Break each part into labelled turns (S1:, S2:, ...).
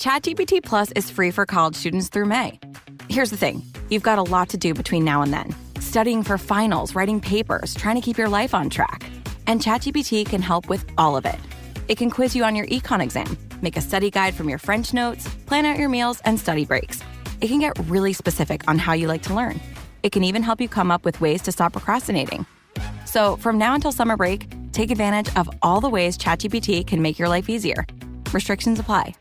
S1: ChatGPT Plus is free for college students through May. Here's the thing. You've got a lot to do between now and then. Studying for finals, writing papers, trying to keep your life on track. And ChatGPT can help with all of it. It can quiz you on your econ exam, make a study guide from your French notes, plan out your meals and study breaks. It can get really specific on how you like to learn. It can even help you come up with ways to stop procrastinating. So from now until summer break, take advantage of all the ways ChatGPT can make your life easier. Restrictions apply.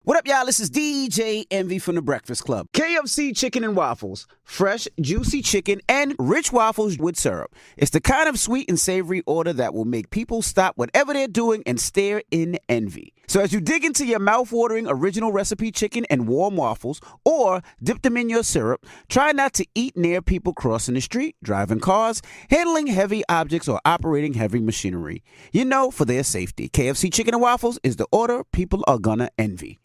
S2: What up, y'all? This is DJ Envy from The Breakfast Club. KFC chicken and waffles. Fresh, juicy chicken and rich waffles with syrup. It's the kind of sweet and savory order that will make people stop whatever they're doing and stare in envy. So as you dig into your mouth-watering original recipe chicken and warm waffles, or dip them in your syrup, try not to eat near people crossing the street, driving cars, handling heavy objects, or operating heavy machinery. You know, for their safety, KFC chicken and waffles is the order people are gonna envy.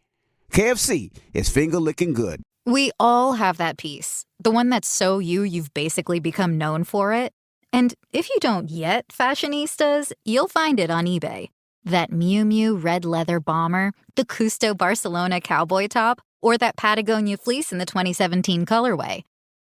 S2: KFC is finger-licking good.
S3: We all have that piece. The one that's so you've basically become known for it. And if you don't yet, fashionistas, you'll find it on eBay. That Miu Miu red leather bomber, the Custo Barcelona cowboy top, or that Patagonia fleece in the 2017 colorway.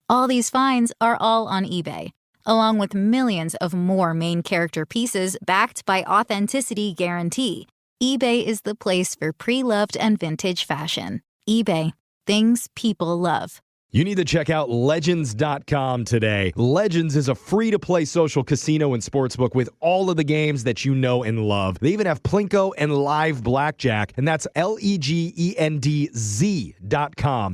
S3: All these finds are all on eBay, along with millions of more main character pieces backed by authenticity guarantee. eBay is the place for pre-loved and vintage fashion. eBay. Things people love.
S4: You need to check out Legends.com today. Legends is a free-to-play social casino and sportsbook with all of the games that you know and love. They even have Plinko and live blackjack, and that's LEGENDZ.com.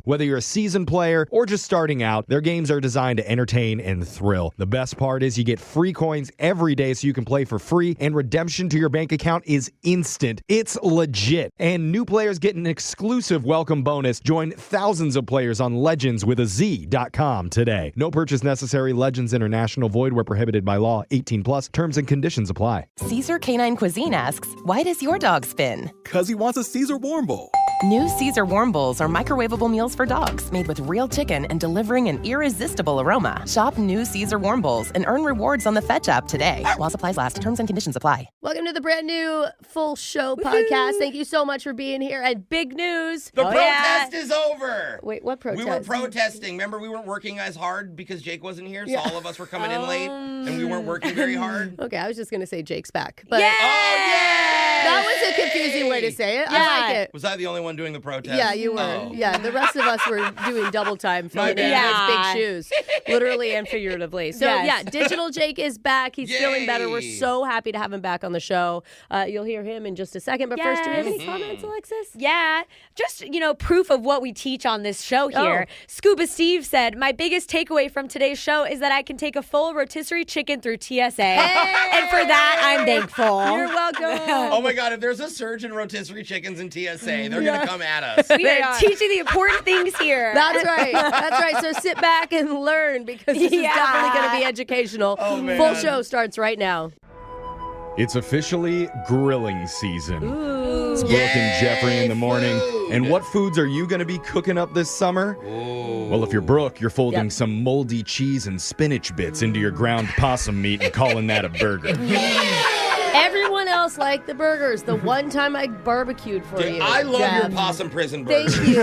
S4: Whether you're a seasoned player or just starting out, their games are designed to entertain and thrill. The best part is you get free coins every day so you can play for free, and redemption to your bank account is instant. It's legit. And new players get an exclusive welcome bonus. Join thousands of players on Legends with a Z.com today. No purchase necessary. Legends International. Void where prohibited by law. 18+. Terms and conditions apply.
S5: Caesar Canine Cuisine asks, why does your dog spin?
S6: Because he wants a Caesar warm bowl.
S5: New Caesar warm bowls are microwavable meals for dogs made with real chicken and delivering an irresistible aroma. Shop new Caesar warm bowls and earn rewards on the Fetch app today. While supplies last, terms and conditions apply.
S7: Welcome to the brand new Full Show podcast. Thank you so much for being here. And big news.
S8: The protest is over.
S7: Wait, what protest?
S8: We were protesting. Remember, we weren't working as hard because Jake wasn't here, so all of us were coming in late, and we weren't working very hard.
S7: Okay, I was just going to say Jake's back. But
S8: Oh, yeah!
S7: That was a confusing way to say it.
S8: Yeah.
S7: I like it.
S8: Was I the only one doing the protest?
S7: Yeah, you were.
S8: Oh.
S7: Yeah, the rest of us were doing double time filling in his big shoes, literally and figuratively. So, yeah, Digital Jake is back. He's feeling better. We're so happy to have him back on the show. You'll hear him in just a second. But first, do you have any comments, Alexis?
S9: Yeah, just, proof of what we teach on this show here. Scuba Steve said, my biggest takeaway from today's show is that I can take a full rotisserie chicken through TSA. And for that, I'm thankful.
S7: You're welcome.
S8: Oh, my God, if there's a surge in rotisserie chickens in TSA, they're going to come at us.
S9: We are teaching the important things here.
S7: That's right. That's right. So sit back and learn because this is definitely going to be educational.
S8: Oh, man.
S7: Full show starts right now.
S4: It's officially grilling season.
S7: Ooh.
S4: It's Brooke and Jeffrey in the morning. And what foods are you going to be cooking up this summer?
S8: Ooh.
S4: Well, if you're Brooke, you're folding some moldy cheese and spinach bits into your ground possum meat and calling that a burger.
S7: Everyone else liked the burgers. The one time I barbecued for you.
S8: I love your possum prison burgers.
S7: Thank you.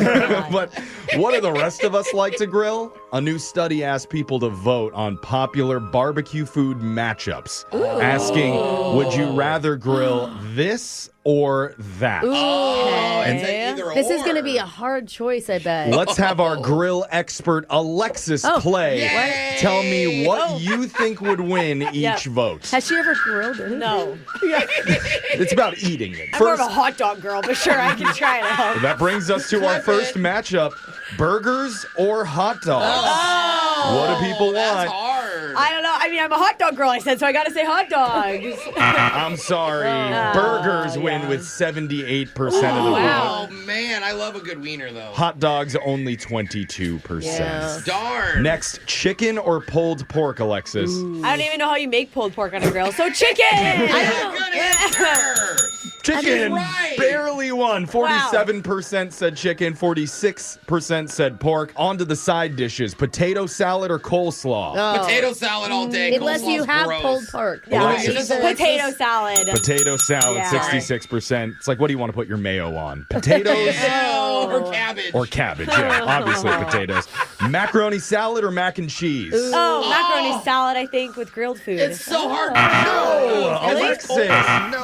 S4: But what do the rest of us like to grill? A new study asked people to vote on popular barbecue food matchups, asking, would you rather grill this or that?
S8: It's an either
S7: This is
S8: or.
S7: going to be a hard choice, I bet.
S4: Let's have our grill expert Alexis play.
S8: Yay!
S4: Tell me what you think would win each vote.
S7: Has she ever grilled anything?
S9: No.
S4: It's about eating it.
S9: I'm more of a hot dog girl, but sure, I can try it out.
S4: That brings us to our first matchup, burgers or hot dogs. What do people
S8: That's
S4: want?
S8: hard.
S9: I don't know. I mean, I'm a hot dog girl, I said, so I got to say hot dogs.
S4: I'm sorry. Burgers win with 78% of the vote.
S8: Oh, man, I love a good wiener, though.
S4: Hot dogs only 22%.
S7: Yeah.
S8: Darn.
S4: Next, chicken or pulled pork, Alexis?
S9: I don't even know how you make pulled pork on a grill, so chicken!
S8: Good answer.
S4: Chicken
S8: right.
S4: barely won. 47% said chicken, 46% said pork. On to the side dishes. Potato salad or coleslaw?
S8: Potato salad all day.
S7: Unless you have
S8: gross.
S7: pulled pork.
S9: Potato salad.
S4: Potato salad, 66%. It's like, what do you want to put your mayo on? Potatoes?
S8: Or cabbage.
S4: Or cabbage, yeah. Obviously potatoes. Macaroni salad or mac and cheese?
S9: Macaroni salad, I think, with grilled food.
S8: It's so hard to know.
S4: Alexis, no.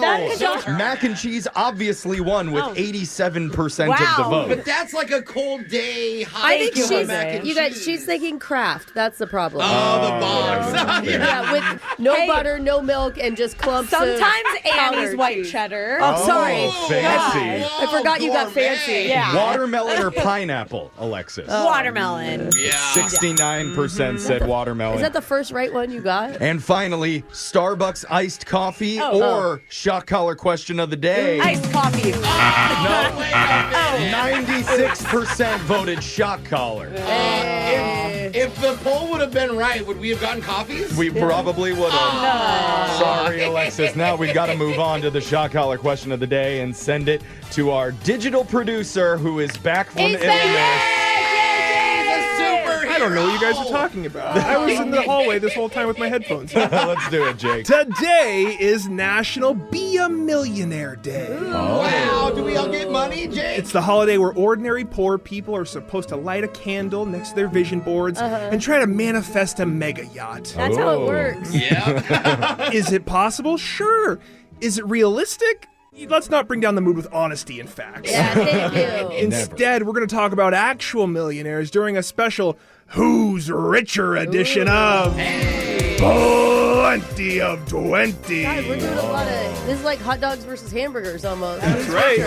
S4: Mac and cheese obviously won with 87% of the vote.
S8: But that's like a cold day.
S7: I think she's thinking Kraft. That's the problem.
S8: Oh, the box.
S7: Yeah, with no butter, no milk, and just clumps
S9: Sometimes
S7: of
S9: Annie's white cheddar.
S7: Oh, sorry.
S4: Fancy.
S7: I forgot you got fancy.
S9: Yeah.
S4: Watermelon or pineapple, Alexis?
S9: Watermelon.
S8: Yeah.
S4: 69% said watermelon.
S7: Is that the first right one you got?
S4: And finally, Starbucks iced coffee or shot collar question of the day.
S9: Iced coffee.
S4: 96% voted shot collar.
S8: If the poll would have been right, would we have gotten coffees?
S4: We probably would have. Sorry, Alexis. Now we've got to move on to the shot collar question of the day and send it to our digital producer who is back from illness.
S10: I don't know what you guys are talking about. I was in the hallway this whole time with my headphones.
S4: Let's do it, Jake.
S10: Today is National Be a Millionaire Day.
S8: Wow, do we all get money, Jake?
S10: It's the holiday where ordinary poor people are supposed to light a candle next to their vision boards and try to manifest a mega yacht.
S7: That's how it works.
S8: Yeah.
S10: Is it possible? Sure. Is it realistic? Let's not bring down the mood with honesty and facts.
S7: Yeah, thank you.
S10: Instead, we're going to talk about actual millionaires during a special Who's Richer edition of Plenty of 20.
S7: God, we're doing a lot of... This is like hot dogs versus hamburgers almost.
S10: That's right.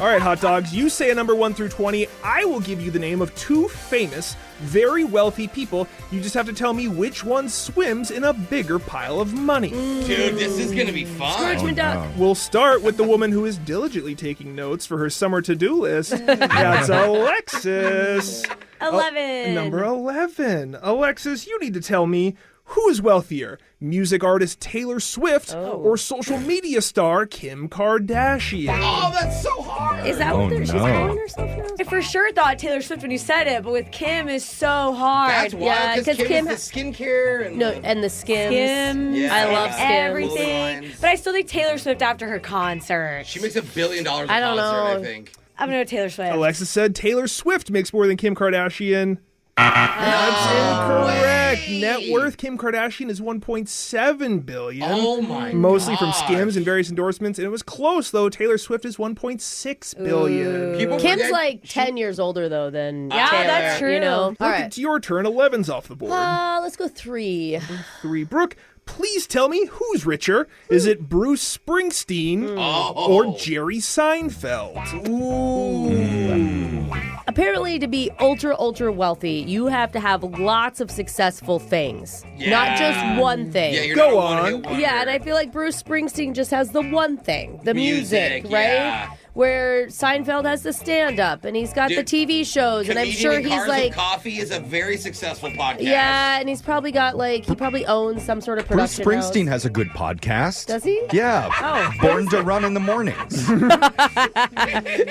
S10: All right, hot dogs, you say a number 1 through 20. I will give you the name of 2 famous, very wealthy people. You just have to tell me which one swims in a bigger pile of money.
S8: Dude, this is going to be fun.
S10: We'll start with the woman who is diligently taking notes for her summer to-do list. That's Alexis.
S9: 11.
S10: Number 11. Alexis, you need to tell me, who is wealthier, music artist Taylor Swift or social media star Kim Kardashian?
S8: Oh, that's so hard.
S9: Is that what she's calling herself now? I for sure thought Taylor Swift when you said it, but with Kim is so hard.
S8: That's why, because Kim has the skincare and
S7: the Skims.
S8: Yeah.
S7: I love Skims.
S9: Everything. But I still think Taylor Swift after her concert.
S8: She makes $1 billion a concert,
S7: know.
S8: I think.
S9: I'm going to go Taylor Swift.
S10: Alexis said Taylor Swift makes more than Kim Kardashian. That's incorrect. Net worth, Kim Kardashian is $1.7 billion.
S8: Oh my god.
S10: Mostly from Skims and various endorsements. And it was close, though. Taylor Swift is $1.6 billion.
S7: Kim's like 10 years older, though, than Taylor.
S9: That's true.
S7: You know?
S10: Brooke, it's your turn. 11's off the board.
S7: Let's go 3.
S10: 3. Brooke, please tell me who's richer. Is it Bruce Springsteen or Jerry Seinfeld?
S7: Apparently, to be ultra wealthy, you have to have lots of successful things.
S8: Yeah.
S7: Not just one thing.
S8: Yeah, you're
S10: Go
S8: not a
S10: on.
S8: one-hit wonder.
S7: Yeah, and I feel like Bruce Springsteen just has the one thing, the music, right?
S8: Yeah.
S7: Where Seinfeld has the stand-up, and he's got the TV shows, and I'm
S8: Comedian
S7: sure
S8: in
S7: he's
S8: Cars
S7: like...
S8: of Coffee is a very successful podcast.
S7: Yeah, and he's probably got like, he probably owns some sort of
S4: Bruce
S7: production
S4: Springsteen
S7: house.
S4: has a good podcast.
S7: Does he?
S4: Yeah. Born to Run in the Mornings.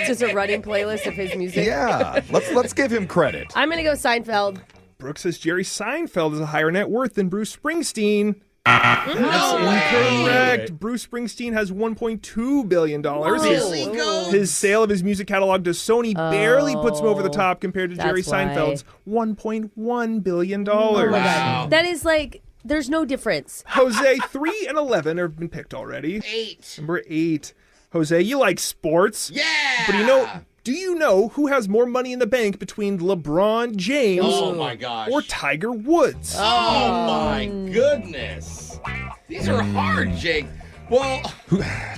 S7: Just a running playlist of his music.
S4: Yeah. Let's give him credit.
S7: I'm going to go Seinfeld.
S10: Brooke says Jerry Seinfeld has a higher net worth than Bruce Springsteen.
S8: No
S10: Incorrect.
S8: way.
S10: Bruce Springsteen has $1.2 billion.
S8: Really?
S10: His sale of his music catalog to Sony barely puts him over the top compared to Jerry
S7: that's why.
S10: Seinfeld's $1.1 billion.
S7: Oh my
S8: Wow.
S7: God. That is like, there's no difference.
S10: Jose, 3 and 11 have been picked already.
S8: 8.
S10: Number 8. Jose, you like sports.
S8: Yeah.
S10: But do you know who has more money in the bank between LeBron James
S8: Oh my gosh.
S10: or Tiger Woods?
S8: Oh my goodness. These are hard, Jake. Well,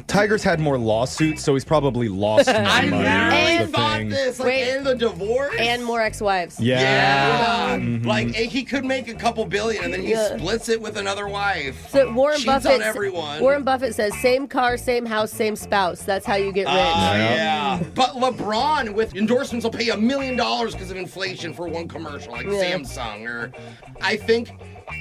S4: Tiger's had more lawsuits, so he's probably lost more
S8: I
S4: money.
S8: really
S4: That's the
S8: thought
S4: thing.
S8: this. Like,
S7: Wait.
S8: and the divorce.
S7: And more ex-wives.
S4: Yeah.
S8: Like, he could make a couple billion, and then he splits it with another wife.
S7: So Warren
S8: Cheats
S7: Buffett.
S8: on everyone.
S7: Warren Buffett says, same car, same house, same spouse. That's how you get rich.
S8: Yeah. But LeBron with endorsements will pay $1 million because of inflation for one commercial, like Samsung. Or I think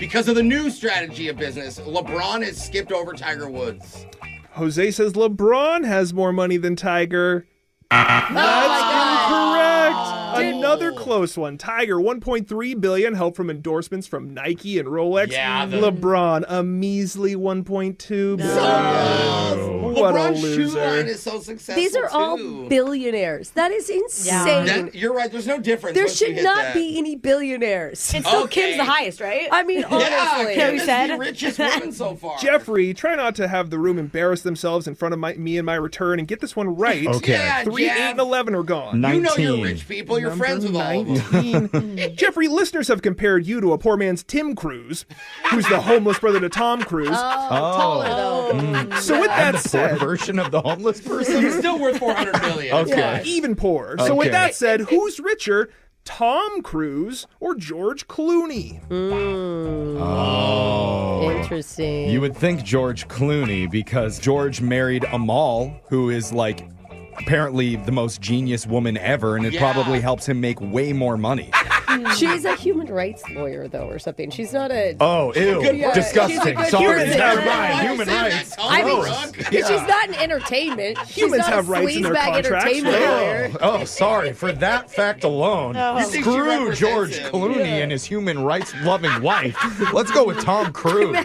S8: because of the new strategy of business, LeBron has skipped over Tiger Woods.
S10: Jose says LeBron has more money than Tiger. That's incorrect. Another close one. Tiger, $1.3 billion, help from endorsements from Nike and Rolex.
S8: Yeah,
S10: LeBron, a measly $1.2 billion. What
S8: LeBron's
S10: a loser.
S8: shoe line is so successful.
S7: These are all
S8: too.
S7: billionaires. That is insane.
S8: You're right. There's no difference.
S7: There
S8: once you
S7: should
S8: hit
S7: not
S8: that.
S7: be any billionaires.
S9: And still Kim's the highest, right?
S7: I mean, honestly.
S8: Yeah, Kim is
S9: said.
S8: the richest woman so far.
S10: Jeffrey, try not to have the room embarrass themselves in front of me and my return and get this one right.
S4: Okay.
S8: Yeah,
S10: 3,
S8: Jeff.
S10: 8, and 11 are gone.
S4: 19.
S8: You know you're rich people. You're
S10: Number
S8: friends with all of them.
S10: 19. Jeffrey, listeners have compared you to a poor man's Tim Cruise, who's the homeless brother to Tom Cruise.
S7: Taller, though.
S10: So with that
S4: The poor
S10: said,
S4: version of the homeless person?
S8: He's still worth $400 million.
S4: Okay.
S10: even poor. So with
S4: Okay.
S10: that said, who's richer, Tom Cruise or George Clooney?
S4: Oh.
S7: Interesting.
S4: You would think George Clooney because George married Amal, who is like apparently the most genius woman ever, and it probably helps him make way more money.
S7: She's a human rights lawyer, though, or something. She's not a...
S4: Oh, ew.
S7: Yeah,
S4: Disgusting.
S7: she's a good
S4: Sorry.
S7: human
S4: Never
S7: rights.
S4: mind.
S8: Why
S4: Human
S8: you say
S4: rights.
S8: that,
S7: I mean,
S8: Gross.
S7: she's not in entertainment. She's
S10: Humans
S7: not
S10: have
S7: a
S10: rights in their
S7: sleazebag
S10: contracts.
S7: entertainment lawyer.
S4: Oh, sorry. For that fact alone,
S8: You think she
S4: screw
S8: represents
S4: George
S8: him.
S4: Clooney and his human rights-loving wife. Let's go with Tom Cruise.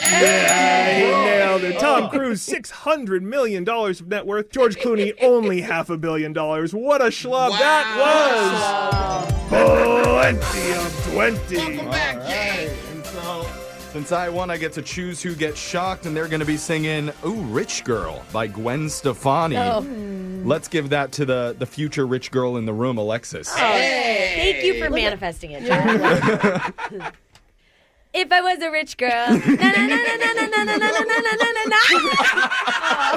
S10: Yeah, he nailed it. Tom Cruise, $600 million of net worth. George Clooney, only $500 million. What a schlub that was. Plenty of 20.
S8: Welcome back, Jay.
S4: And so, since I won, I get to choose who gets shocked, and they're going to be singing "Ooh, Rich Girl" by Gwen Stefani. Let's give that to the future rich girl in the room, Alexis.
S9: Thank you for manifesting it. If I was a rich girl. Na, na, na, na, na, na, na, na, na, na, na.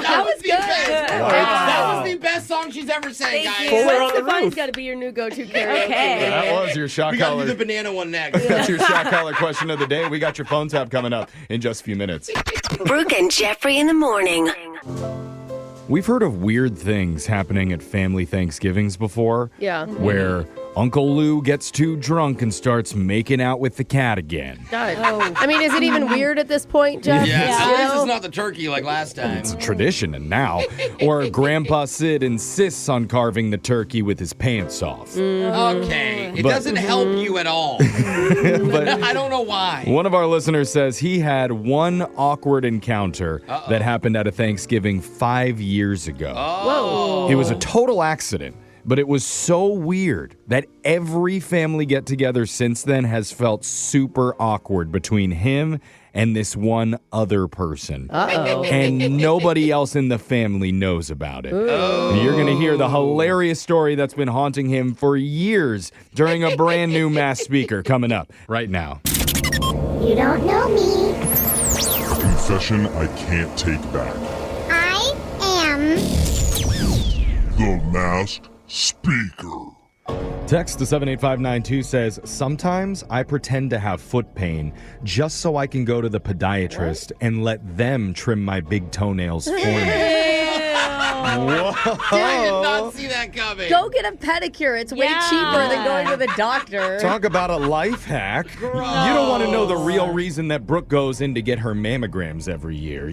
S8: That was good. That was
S7: Wow.
S8: the best song she's ever sang, guys.
S10: Fuller
S7: Gwen
S10: on the
S7: Stefani's
S10: roof.
S7: got to be your new go-to karaoke.
S9: Okay.
S4: That was your shock
S8: We got to do
S4: collar.
S8: the banana one next.
S4: That's your shock collar question of the day. We got your phone tap coming up in just a few minutes.
S11: Brooke and Jeffrey in the morning.
S4: We've heard of weird things happening at family Thanksgivings before.
S7: Yeah.
S4: Where Uncle Lou gets too drunk and starts making out with the cat again.
S7: God. I mean, is it even weird at this point, Jeff?
S8: Yeah,
S7: You
S8: at least
S7: know?
S8: it's not the turkey like last time.
S4: It's a tradition and now. Or Grandpa Sid insists on carving the turkey with his pants off.
S8: Okay, it
S4: But-
S8: doesn't help you at all.
S4: But
S8: I don't know why.
S4: one of our listeners says he had one awkward encounter that happened at a Thanksgiving 5 years ago.
S8: Whoa.
S4: It was a total accident, but it was so weird that every family get-together since then has felt super awkward between him and this one other person. And nobody else in the family knows about it. You're going to hear the hilarious story that's been haunting him for years during a brand new Mass Speaker coming up right now.
S12: You don't know me.
S13: Confession I can't take back.
S12: I am
S13: The Masked Speaker.
S4: Text to 78592 says, sometimes I pretend to have foot pain just so I can go to the podiatrist and let them trim my big toenails for me. Whoa.
S8: I did not see that coming.
S7: Go get a pedicure. It's way cheaper than going to the doctor.
S4: Talk about a life hack. You don't want to know the real reason that Brooke goes in to get her mammograms every year.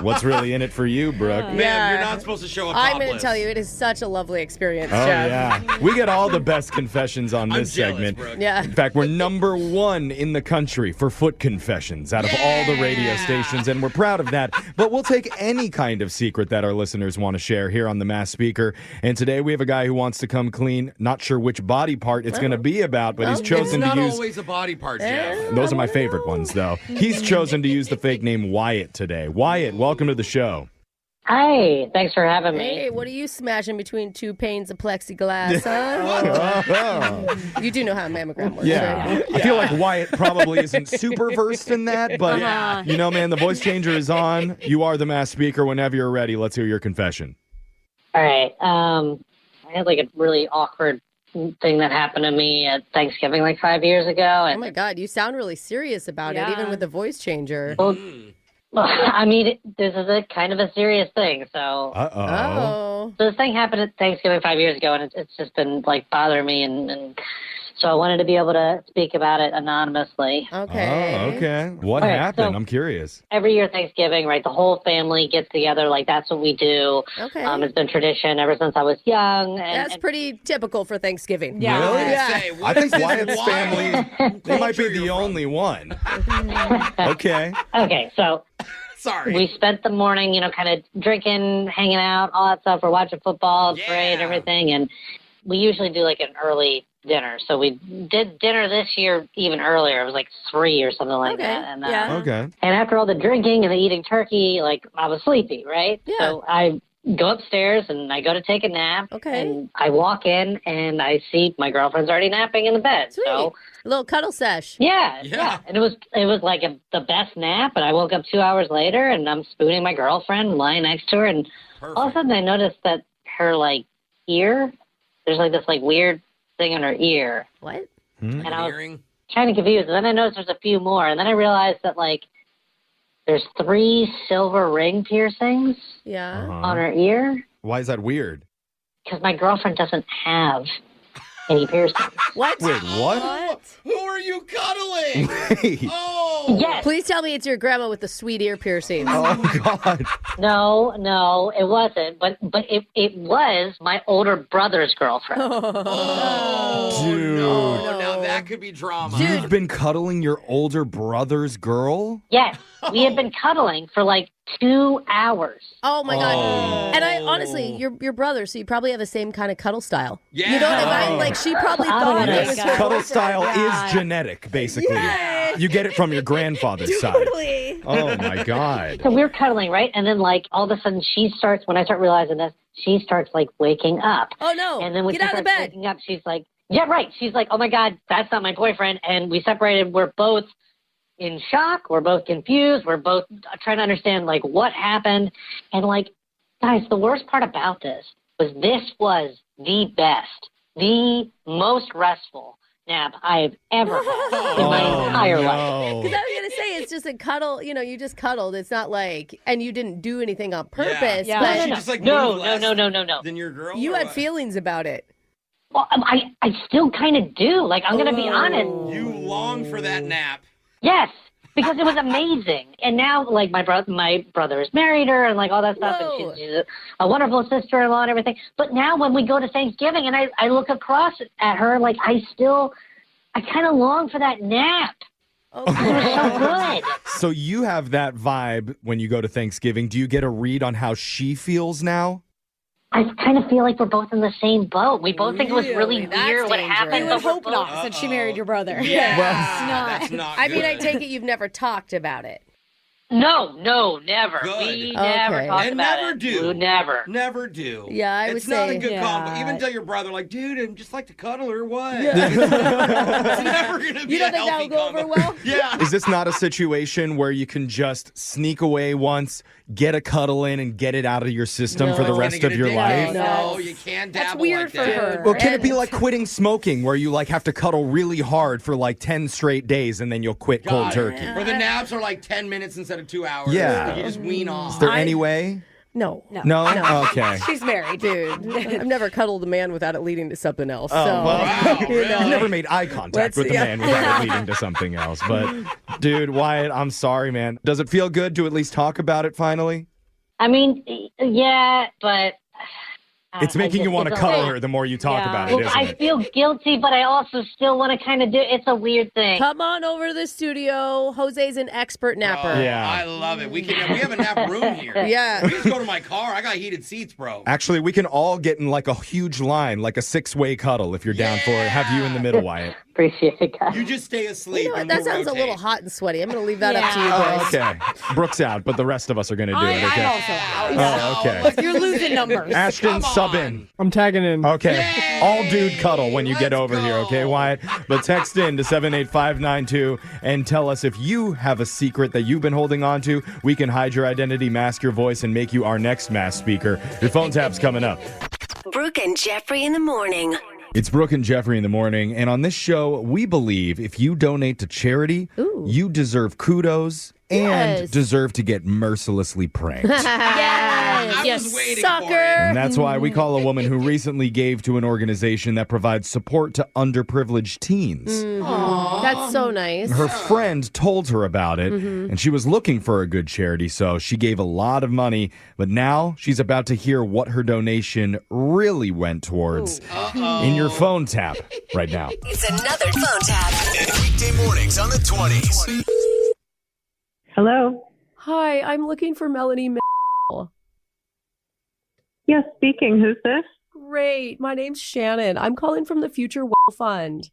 S4: What's really in it for you, Brooke?
S8: Man, you're not supposed to show up
S7: I'm
S8: topless.
S7: going to tell you, it is such a lovely experience,
S4: Oh,
S7: Jeff.
S4: yeah. We get all the best confessions on this
S8: jealous,
S4: segment.
S8: Brooke.
S7: Yeah.
S4: In fact, we're number one in the country for foot confessions out of all the radio stations, and we're proud of that. But we'll take any kind of secret that our listeners want to share here on the Mass Speaker. And today we have a guy who wants to come clean. Not sure which body part it's going to be about, but he's
S8: It's
S4: chosen
S8: not
S4: to use...
S8: always a body part, Jeff.
S4: Those are my favorite ones, though. He's chosen to use the fake name Wyatt today. Wyatt, welcome to the show.
S14: Hi, thanks for having me.
S7: Hey, what are you smashing between two panes of plexiglass, huh? You do know how a mammogram works,
S4: Yeah.
S7: right?
S4: I feel like Wyatt probably isn't super versed in that, but you know, man, the voice changer is on. You are the Mass Speaker. Whenever you're ready, let's hear your confession.
S14: All right. I had like a really awkward thing that happened to me at Thanksgiving like 5 years ago.
S7: Oh
S14: And
S7: my God, you sound really serious about it, even with the voice changer.
S14: well, I mean, this is a kind of a serious thing. So,
S7: Oh.
S14: so this thing happened at Thanksgiving 5 years ago, and it's just been like bothering me and So I wanted to be able to speak about it anonymously.
S7: Okay.
S4: Oh, okay. What
S14: Okay,
S4: happened?
S14: so-
S4: I'm curious.
S14: Every year Thanksgiving, right, the whole family gets together. Like, that's what we do.
S7: Okay.
S14: It's been tradition ever since I was young.
S7: That's pretty typical for Thanksgiving.
S9: Yeah.
S4: Really?
S7: Yeah.
S4: I think Wyatt's family, they might be the only one. Okay.
S14: Okay, so
S8: Sorry.
S14: we spent the morning, kind of drinking, hanging out, all that stuff. We're watching football. It's great, everything. And we usually do like an early dinner. So we did dinner this year even earlier. It was like 3 or something like that. And,
S4: Okay.
S14: And after all the drinking and the eating turkey, like, I was sleepy, right?
S7: Yeah.
S14: So I go upstairs and I go to take a nap.
S7: Okay.
S14: And I walk in and I see my girlfriend's already napping in the bed.
S7: Sweet.
S14: So
S7: A little cuddle sesh.
S14: yeah. And it was like the best nap. And I woke up 2 hours later and I'm spooning my girlfriend lying next to her. And all of a sudden I noticed that her like ear, there's like this like weird thing in her ear.
S7: What?
S14: And I was kind of confused. And then I noticed there's a few more. And then I realized that like there's 3 silver ring piercings
S7: Yeah.
S14: on her ear.
S4: Why is that weird?
S14: Because my girlfriend doesn't have any piercings.
S7: What?
S4: Wait, what?
S8: Who are you cuddling?
S4: Wait.
S8: Oh.
S14: Yes.
S7: Please tell me it's your grandma with the sweet ear piercings.
S4: Oh, God.
S14: No, it wasn't. But it was my older brother's girlfriend.
S8: Oh,
S4: Dude.
S8: no. Now that could be drama.
S4: You've been cuddling your older brother's girl?
S14: Yes, we had been cuddling for like 2 hours.
S7: Oh my God! And I honestly, your brother, so you probably have the same kind of cuddle style.
S8: Yeah.
S7: You know what I mean? Like she probably thought it was her
S4: Cuddle
S7: boyfriend.
S4: style
S7: Yeah.
S4: is genetic, basically.
S7: Yeah.
S4: You get it from your grandfather's side.
S7: Totally.
S4: Oh, my God.
S14: So we were cuddling, right? And then like all of a sudden when I start realizing this, she starts like waking up.
S7: Oh no!
S14: And then when
S7: Get
S14: she
S7: out of the
S14: starts
S7: bed.
S14: waking up, she's like, yeah, right. She's like, oh my God, that's not my boyfriend. And we separated. We're both in shock. We're both confused. We're both trying to understand like what happened. And like, guys, the worst part about this was the best, the most restful nap I've ever had in my entire life.
S7: Because I was gonna say it's just a cuddle. You just cuddled. It's not like, and you didn't do anything on purpose.
S9: Yeah.
S7: But
S8: She just like
S14: No.
S8: than your girl.
S7: you
S8: or
S7: had
S8: what?
S7: feelings about it.
S14: Well, I still kind of do. Like, I'm going to be honest.
S8: You long for that nap.
S14: Yes, because it was amazing. And now, like, my brother has married her and, like, all that stuff.
S7: Whoa.
S14: And she's a wonderful sister-in-law and everything. But now when we go to Thanksgiving and I look across at her, like, I kind of long for that nap.
S7: Oh,
S14: It was so good.
S4: So you have that vibe when you go to Thanksgiving. Do you get a read on how she feels now?
S14: I kind of feel like we're both in the same boat. We both think it was really
S7: That's
S14: weird what
S7: dangerous.
S14: happened.
S9: You
S14: but
S9: would
S14: we're
S9: hope
S14: both-
S9: not, since she married your brother.
S8: Yeah.
S9: It's
S8: That's not
S7: I mean, I
S8: good.
S7: take it you've never talked about it.
S14: No, never.
S8: Good.
S14: We never
S7: Okay.
S14: talked
S8: And
S14: about
S8: never
S14: it.
S8: do.
S14: We never.
S8: Never do.
S7: Yeah, I would
S8: It's not
S7: say-
S8: a good combo.
S9: Yeah.
S8: Even tell your brother, like, dude, I'm just like to cuddle or what? It's never going to be
S7: You don't
S8: a
S7: think
S8: healthy
S7: that'll go over
S8: combo.
S7: well?
S8: Yeah.
S4: Is this not a situation where you can just sneak away once, get a cuddle in, and get it out of your system
S7: No.
S4: for the
S7: It's
S4: rest
S8: Gonna
S4: of
S8: get
S4: your
S8: addictive.
S4: life?
S8: No, you can't dabble
S9: That's weird
S8: like
S9: for
S8: that.
S9: her.
S4: Or can it be
S7: And-
S4: like quitting smoking, where you like have to cuddle really hard for like 10 straight days and then you'll quit cold
S8: God.
S4: turkey?
S8: Where the naps are like 10 minutes instead of 2 hours.
S4: Yeah.
S8: Like, you just wean off.
S4: Is there any way?
S7: No.
S4: No? Okay.
S9: She's married.
S7: Dude, I've never cuddled a man without it leading to something else.
S4: Oh,
S7: so,
S4: well,
S8: Wow,
S7: you
S8: really?
S7: know.
S4: You've never made eye contact with a man without it leading to something else. But, dude, Wyatt, I'm sorry, man. Does it feel good to at least talk about it finally?
S14: I mean, yeah, but
S4: It's making you want to cuddle her the more you talk about it,
S14: Well,
S4: isn't
S14: I
S4: it?
S14: feel guilty, but I also still want to kind of do. It's a weird thing.
S7: Come on over to the studio. Jose's an expert napper.
S8: Oh,
S4: Yeah.
S8: I love it. We have a nap room here.
S7: Yeah.
S8: We just go to my car. I got heated seats, bro.
S4: Actually, we can all get in like a huge line, like a 6-way cuddle if you're down for it. Have you in the middle, Wyatt.
S14: Appreciate it, guys.
S8: You just stay asleep.
S7: You know what?
S8: and
S7: That
S8: we'll
S7: sounds a
S8: rotate.
S7: little hot and sweaty. I'm going to leave that up to you
S9: Yeah.
S7: boys.
S4: Okay. Brooke's out, but the rest of us are going to do it,
S9: I'm
S4: okay?
S9: also out.
S4: Oh, okay.
S9: You're losing numbers.
S4: Ashton, sub in.
S10: I'm tagging in.
S4: Okay. All dude cuddle when you get
S8: Let's
S4: over here,
S8: go.
S4: okay, Wyatt? But text in to 78592 and tell us if you have a secret that you've been holding on to. We can hide your identity, mask your voice, and make you our next mass speaker. Your phone tap's coming up.
S11: Brooke and Jeffrey in the morning.
S4: It's Brooke and Jeffrey in the morning, and on this show, we believe if you donate to charity, you deserve kudos and deserve to get mercilessly pranked.
S7: Yes, you sucker.
S4: And that's why we call a woman who recently gave to an organization that provides support to underprivileged teens.
S7: That's so nice.
S4: Her friend told her about it, and she was looking for a good charity, so she gave a lot of money. But now she's about to hear what her donation really went towards in your phone tap right now.
S11: It's another phone tap.
S15: Weekday mornings on the 20s.
S16: Hello.
S7: Hi, I'm looking for Melanie.
S16: Yes, speaking. Who's this?
S7: Great. My name's Shannon. I'm calling from the Future Well Fund.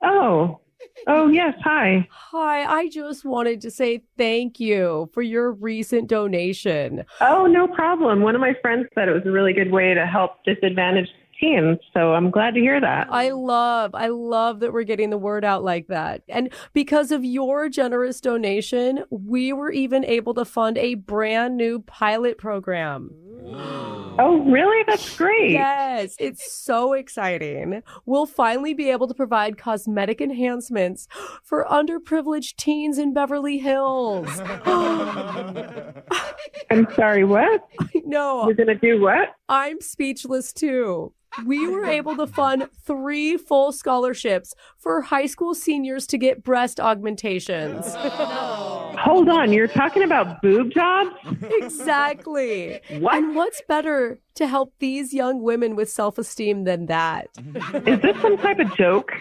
S16: Oh, yes. Hi.
S7: Hi, I just wanted to say thank you for your recent donation.
S16: Oh, no problem. One of my friends said it was a really good way to help disadvantaged teens, so I'm glad to hear that.
S7: I love that we're getting the word out like that. And because of your generous donation, we were even able to fund a brand new pilot program.
S16: Oh, really? That's great.
S7: Yes, it's so exciting. We'll finally be able to provide cosmetic enhancements for underprivileged teens in Beverly Hills.
S16: I'm sorry, what?
S7: No.
S16: You're going to do what?
S7: I'm speechless too. We were able to fund 3 full scholarships for high school seniors to get breast augmentations.
S16: Hold on, you're talking about boob jobs?
S7: Exactly.
S16: What?
S7: And what's better to help these young women with self-esteem than that?
S16: Is this some type of joke?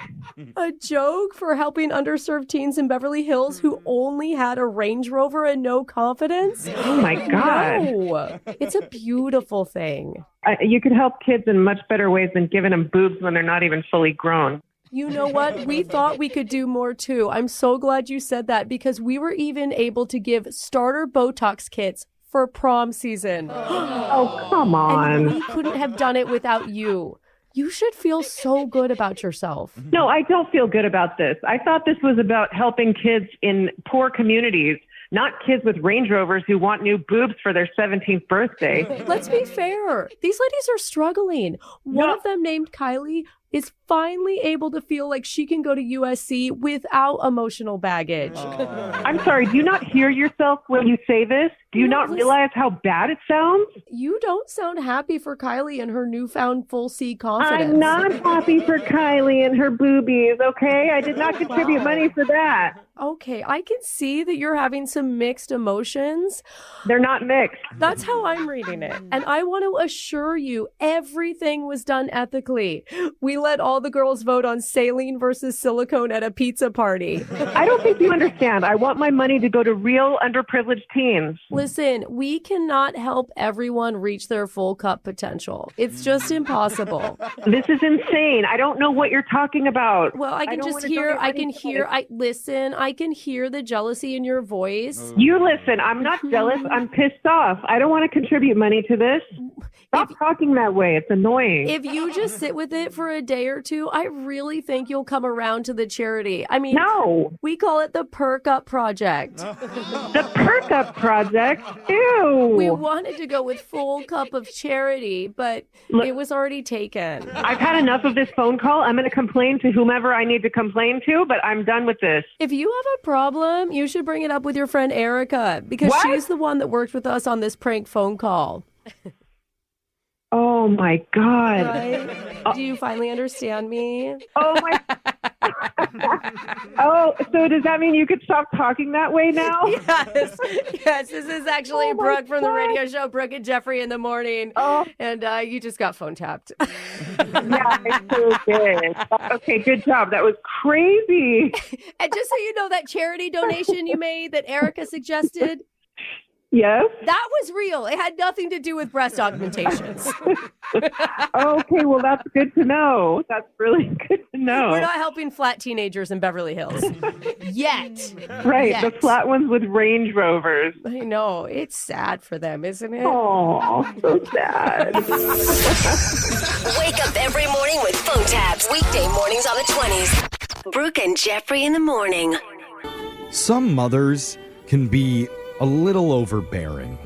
S7: A joke for helping underserved teens in Beverly Hills who only had a Range Rover and no confidence?
S16: Oh my God.
S7: No. It's a beautiful thing.
S16: You could help kids in much better ways than giving them boobs when they're not even fully grown.
S7: You know what? We thought we could do more too. I'm so glad you said that because we were even able to give starter Botox kits for prom season.
S16: Oh, come on.
S7: And we couldn't have done it without you. You should feel so good about yourself.
S16: No, I don't feel good about this. I thought this was about helping kids in poor communities, not kids with Range Rovers who want new boobs for their 17th birthday.
S7: Let's be fair. These ladies are struggling. One of them, named Kylie, is finally able to feel like she can go to USC without emotional baggage.
S16: I'm sorry, do you not hear yourself when you say this? Do you not realize how bad it sounds?
S7: You don't sound happy for Kylie and her newfound full C confidence.
S16: I'm not happy for Kylie and her boobies, okay? I did not contribute money for that.
S7: Okay, I can see that you're having some mixed emotions.
S16: They're not mixed.
S7: That's how I'm reading it. And I want to assure you everything was done ethically. We let all the girls vote on saline versus silicone at a pizza party.
S16: I don't think you understand. I want my money to go to real underprivileged teens.
S7: Listen, we cannot help everyone reach their full cup potential. It's just impossible.
S16: This is insane. I don't know what you're talking about.
S7: Well, I can hear the jealousy in your voice.
S16: You listen, I'm not jealous. I'm pissed off. I don't want to contribute money to this. Stop talking that way. It's annoying.
S7: If you just sit with it for a day or two, I really think you'll come around to the charity. I mean,
S16: no.
S7: We call it the Perk Up Project.
S16: The Perk Up Project? Ew.
S7: We wanted to go with full cup of charity, but it was already taken.
S16: I've had enough of this phone call. I'm going to complain to whomever I need to complain to, but I'm done with this.
S7: If you have a problem, you should bring it up with your friend Erica, because she's the one that worked with us on this prank phone call.
S16: Oh, my God.
S7: Right? Do you finally understand me?
S16: Oh, my. Oh, so does that mean you could stop talking that way now?
S7: Yes. This is actually Brooke from the radio show Brooke and Jeffrey in the Morning.
S16: Oh.
S7: And you just got phone tapped.
S16: Yeah, I sure did. Okay, good job. That was crazy.
S7: And just so you know, that charity donation you made that Erica suggested,
S16: yes,
S7: that was real. It had nothing to do with breast augmentations.
S16: Okay, well, that's good to know. That's really good to know.
S7: We're not helping flat teenagers in Beverly Hills. Yet.
S16: Right,
S7: Yet.
S16: the flat ones with Range Rovers.
S7: I know. It's sad for them, isn't it?
S16: Oh, so sad.
S11: Wake up every morning with phone taps. Weekday mornings on the 20s. Brooke and Jeffrey in the Morning.
S4: Some mothers can be a little overbearing.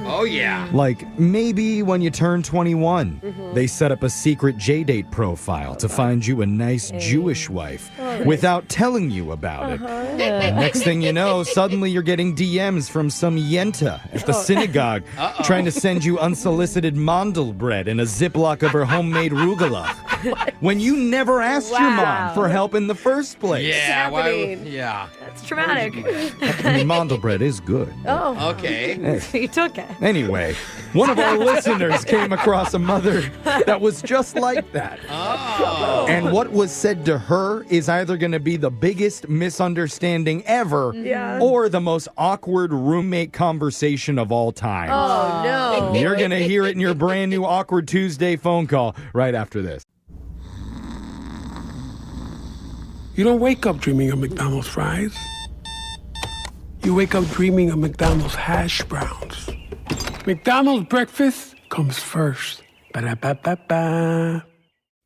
S8: Oh, yeah.
S4: Like, maybe when you turn 21, they set up a secret J-Date profile to find you a nice Jewish wife without telling you about it. Next thing you know, suddenly you're getting DMs from some yenta at the synagogue trying to send you unsolicited mandelbread and a Ziploc of her homemade rugelach. When you never asked your mom for help in the first place.
S8: Yeah, yeah.
S9: That's traumatic.
S4: I mean, mandelbread is good.
S9: Oh.
S8: Okay.
S9: You took it.
S4: Anyway, one of our listeners came across a mother that was just like that.
S8: Oh.
S4: And what was said to her is either going to be the biggest misunderstanding ever or the most awkward roommate conversation of all time.
S7: Oh, no.
S4: You're going to hear it in your brand new Awkward Tuesday phone call right after this.
S17: You don't wake up dreaming of McDonald's fries. You wake up dreaming of McDonald's hash browns. McDonald's breakfast comes first. Ba-da-ba-ba-ba.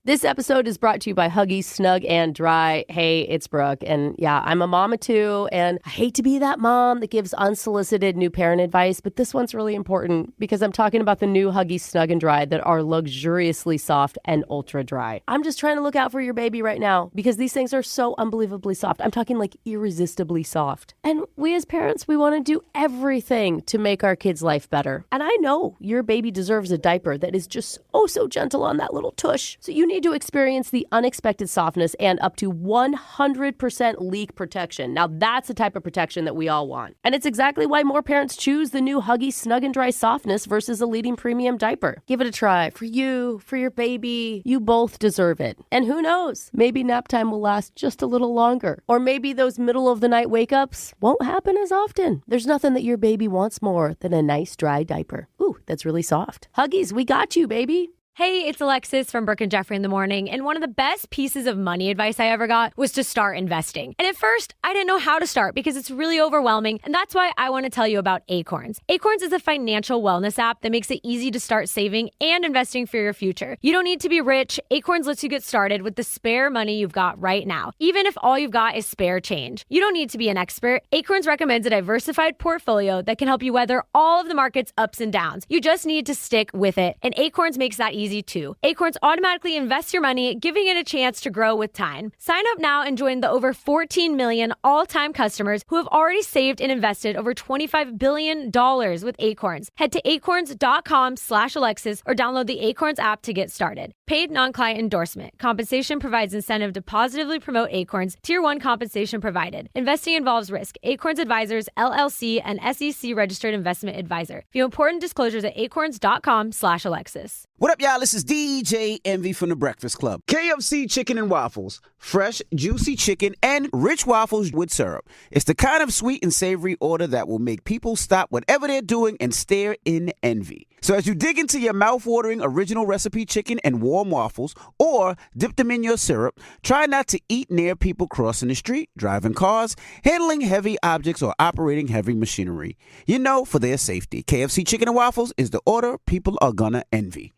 S7: This episode is brought to you by Huggies Snug and Dry. Hey, it's Brooke. And yeah, I'm a mama too. And I hate to be that mom that gives unsolicited new parent advice, but this one's really important because I'm talking about the new Huggies Snug and Dry that are luxuriously soft and ultra dry. I'm just trying to look out for your baby right now because these things are so unbelievably soft. I'm talking like irresistibly soft. And we as parents, we want to do everything to make our kids' life better. And I know your baby deserves a diaper that is just so gentle on that little tush. So you need to experience the unexpected softness and up to 100% leak protection. Now that's the type of protection that we all want. And it's exactly why more parents choose the new Huggies Snug and Dry softness versus a leading premium diaper. Give it a try for you, for your baby. You both deserve it. And who knows, maybe nap time will last just a little longer. Or maybe those middle of the night wake-ups won't happen as often. There's nothing that your baby wants more than a nice dry diaper. Ooh, that's really soft. Huggies, we got you, baby.
S9: Hey, it's Alexis from Brooke and Jeffrey in the Morning, and one of the best pieces of money advice I ever got was to start investing. And at first, I didn't know how to start because it's really overwhelming, and that's why I want to tell you about Acorns. Acorns is a financial wellness app that makes it easy to start saving and investing for your future. You don't need to be rich. Acorns lets you get started with the spare money you've got right now, even if all you've got is spare change. You don't need to be an expert. Acorns recommends a diversified portfolio that can help you weather all of the market's ups and downs. You just need to stick with it, and Acorns makes that easy too. Acorns automatically invests your money, giving it a chance to grow with time. Sign up now and join the over 14 million all-time customers who have already saved and invested over $25 billion with Acorns. Head to acorns.com/Alexis or download the Acorns app to get started. Paid non-client endorsement. Compensation provides incentive to positively promote Acorns. Tier 1 compensation provided. Investing involves risk. Acorns Advisors, LLC, and SEC registered investment advisor. View important disclosures at acorns.com/Alexis.
S2: What up, y'all? This is DJ Envy from The Breakfast Club. KFC Chicken and Waffles. Fresh, juicy chicken and rich waffles with syrup. It's the kind of sweet and savory order that will make people stop whatever they're doing and stare in envy. So as you dig into your mouth-watering original recipe chicken and warm waffles, or dip them in your syrup, try not to eat near people crossing the street, driving cars, handling heavy objects, or operating heavy machinery. You know, for their safety, KFC Chicken and Waffles is the order people are gonna envy.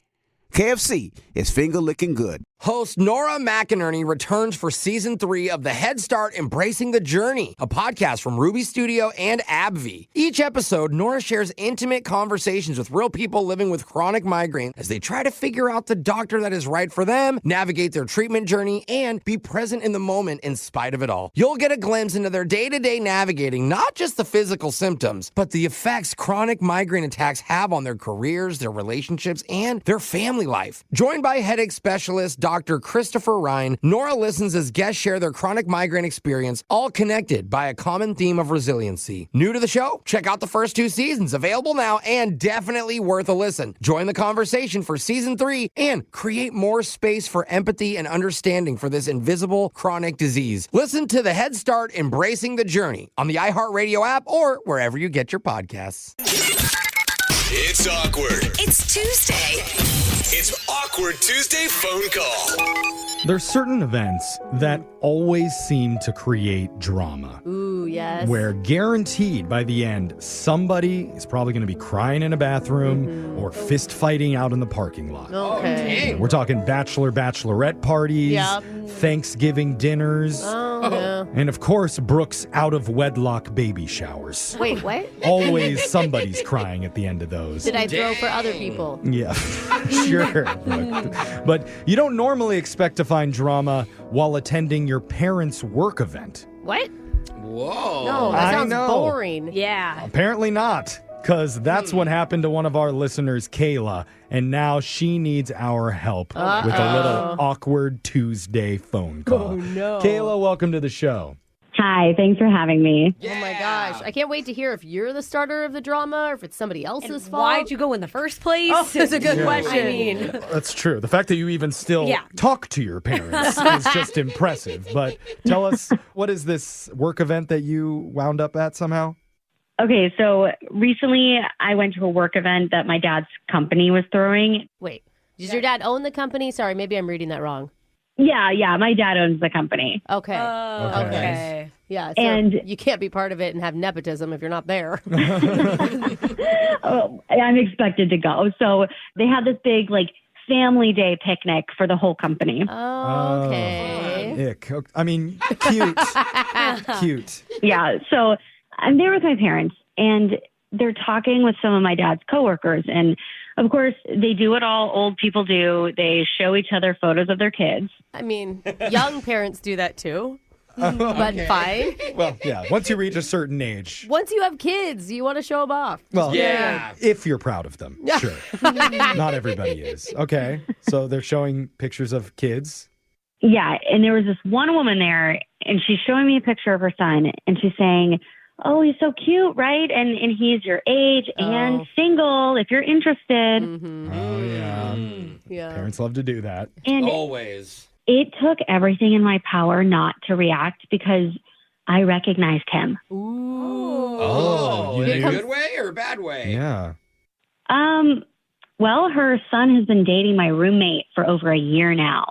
S2: KFC is finger-licking good.
S18: Host Nora McInerney returns for Season 3 of the Head Start Embracing the Journey, a podcast from Ruby Studio and AbbVie. Each episode, Nora shares intimate conversations with real people living with chronic migraine as they try to figure out the doctor that is right for them, navigate their treatment journey, and be present in the moment in spite of it all. You'll get a glimpse into their day-to-day navigating not just the physical symptoms, but the effects chronic migraine attacks have on their careers, their relationships, and their family life. Joined by headache specialist Dr. Christopher Ryan, Nora listens as guests share their chronic migraine experience, all connected by a common theme of resiliency. New to the show? Check out the first 2 seasons, available now and definitely worth a listen. Join the conversation for Season 3 and create more space for empathy and understanding for this invisible chronic disease. Listen to the Head Start Embracing the Journey on the iHeartRadio app or wherever you get your podcasts.
S15: It's awkward.
S11: It's Tuesday.
S15: It's Awkward Tuesday phone call.
S4: There's certain events that always seem to create drama.
S7: Ooh, yes.
S4: Where guaranteed by the end, somebody is probably going to be crying in a bathroom or fist fighting out in the parking lot.
S7: Okay.
S4: We're talking bachelor, bachelorette parties,
S7: Yep.
S4: Thanksgiving dinners,
S7: Yeah.
S4: And of course, Brooke's out-of-wedlock baby showers.
S7: Wait, what?
S4: Always somebody's crying at the end of those.
S7: Did I throw for other people?
S4: Yeah, sure. But you don't normally expect to find drama while attending your parents' work event.
S7: What?
S8: Whoa.
S7: No, that sounds
S4: know.
S7: boring.
S9: Yeah.
S4: Apparently not, because that's what happened to one of our listeners, Kayla, and now she needs our help with a little awkward Tuesday phone call.
S7: Oh, no.
S4: Kayla, welcome to the show.
S19: Hi, thanks for having me.
S7: Oh my gosh. I can't wait to hear if you're the starter of the drama or if it's somebody else's fault.
S9: Why'd you go in the first place?
S7: Oh, that's a good question.
S9: I mean,
S4: That's true. The fact that you even still talk to your parents is just impressive. But tell us, what is this work event that you wound up at somehow?
S19: Okay, so recently I went to a work event that my dad's company was throwing.
S7: Wait, does your dad own the company? Sorry, maybe I'm reading that wrong.
S19: Yeah, my dad owns the company.
S7: Okay.
S9: okay.
S7: Yeah, so
S19: And-
S7: you can't be part of it and have nepotism if you're not there.
S19: I'm expected to go. So they had this big, family day picnic for the whole company.
S7: Okay.
S4: Ick. I mean, cute. Cute.
S19: Yeah, so I'm there with my parents, and they're talking with some of my dad's coworkers. And, of course, they do what all old people do. They show each other photos of their kids.
S7: I mean, young parents do that too. But fine.
S4: Well, yeah, once you reach a certain age.
S7: Once you have kids, you want to show them off.
S4: Well, if you're proud of them, sure. Not everybody is. Okay, so they're showing pictures of kids.
S19: Yeah, and there was this one woman there, and she's showing me a picture of her son, and she's saying, "Oh, he's so cute, right? And he's your age and single, if you're interested."
S7: Mm-hmm.
S4: Oh, yeah.
S7: Yeah.
S4: Parents love to do that.
S19: And
S8: Always.
S19: it took everything in my power not to react because I recognized him.
S8: Oh,
S4: you
S8: in a
S4: knew?
S8: good way or a bad way?
S4: Yeah.
S19: Well, her son has been dating my roommate for over a year now.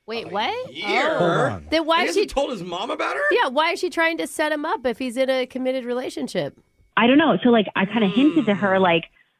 S7: Wait, what?
S8: Year?
S4: Hold on.
S7: Then why
S8: He
S7: is she
S8: hasn't told his mom about her?
S7: Yeah, why is she trying to set him up if he's in a committed relationship?
S19: I don't know. So, I kind of hinted to her,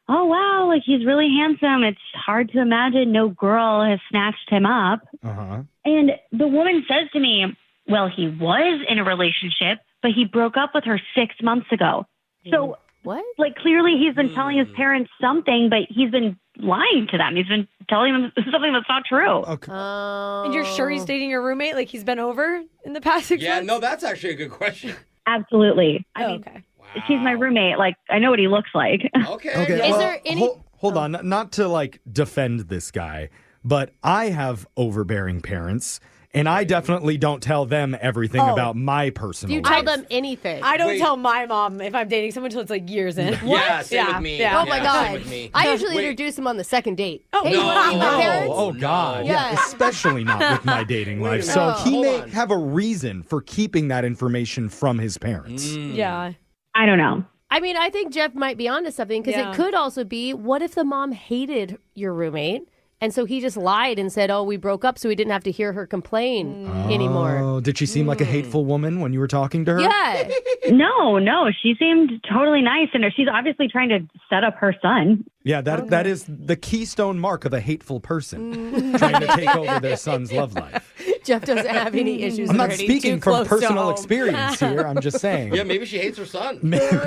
S19: oh, wow, he's really handsome. It's hard to imagine no girl has snatched him up.
S4: Uh-huh.
S19: And the woman says to me, well, he was in a relationship, but he broke up with her 6 months ago. So,
S7: what?
S19: Clearly he's been telling his parents something, but he's been lying to them. He's been telling them something that's not true.
S4: Okay.
S9: and you're sure he's dating your roommate? He's been over in the past 6
S8: Yeah,
S9: months?
S8: no, that's actually a good question.
S19: Absolutely. I mean,
S9: okay.
S19: she's my roommate. I know what he looks like.
S8: Okay.
S4: Okay.
S7: Is there any...
S4: Hold on. Not to defend this guy, but I have overbearing parents, and I definitely don't tell them everything about my personal
S7: You
S4: life.
S7: tell them anything.
S9: I don't
S8: Wait.
S9: tell my mom if I'm dating someone until it's years in.
S8: Yeah, same with me.
S9: Yeah.
S7: Oh my
S8: Yeah,
S7: God.
S8: same with me.
S7: I usually
S8: Wait.
S7: introduce him on the second date.
S9: Oh,
S7: hey, you want to meet my parents?
S4: Oh, God. Yeah,
S7: Yeah.
S4: especially not with my dating
S8: Wait a
S4: life.
S8: minute.
S4: So he
S8: Hold
S4: may
S8: on.
S4: have a reason for keeping that information from his parents.
S9: Yeah.
S19: I don't know.
S7: I mean, I think Jeff might be onto something because
S9: Yeah.
S7: it could also be, what if the mom hated your roommate? And so he just lied and said, oh, we broke up so we didn't have to hear her complain anymore.
S4: Oh, did she seem like a hateful woman when you were talking to her?
S7: Yeah.
S19: No. She seemed totally nice, and she's obviously trying to set up her son.
S4: Yeah, that is the keystone mark of a hateful person, trying to take over their son's love life.
S7: Jeff doesn't have any issues
S4: I'm
S7: with
S4: not
S7: her. He's
S4: speaking
S7: too
S4: from
S7: close to
S4: personal
S7: home.
S4: experience here. I'm just saying.
S8: Yeah, maybe she hates her son.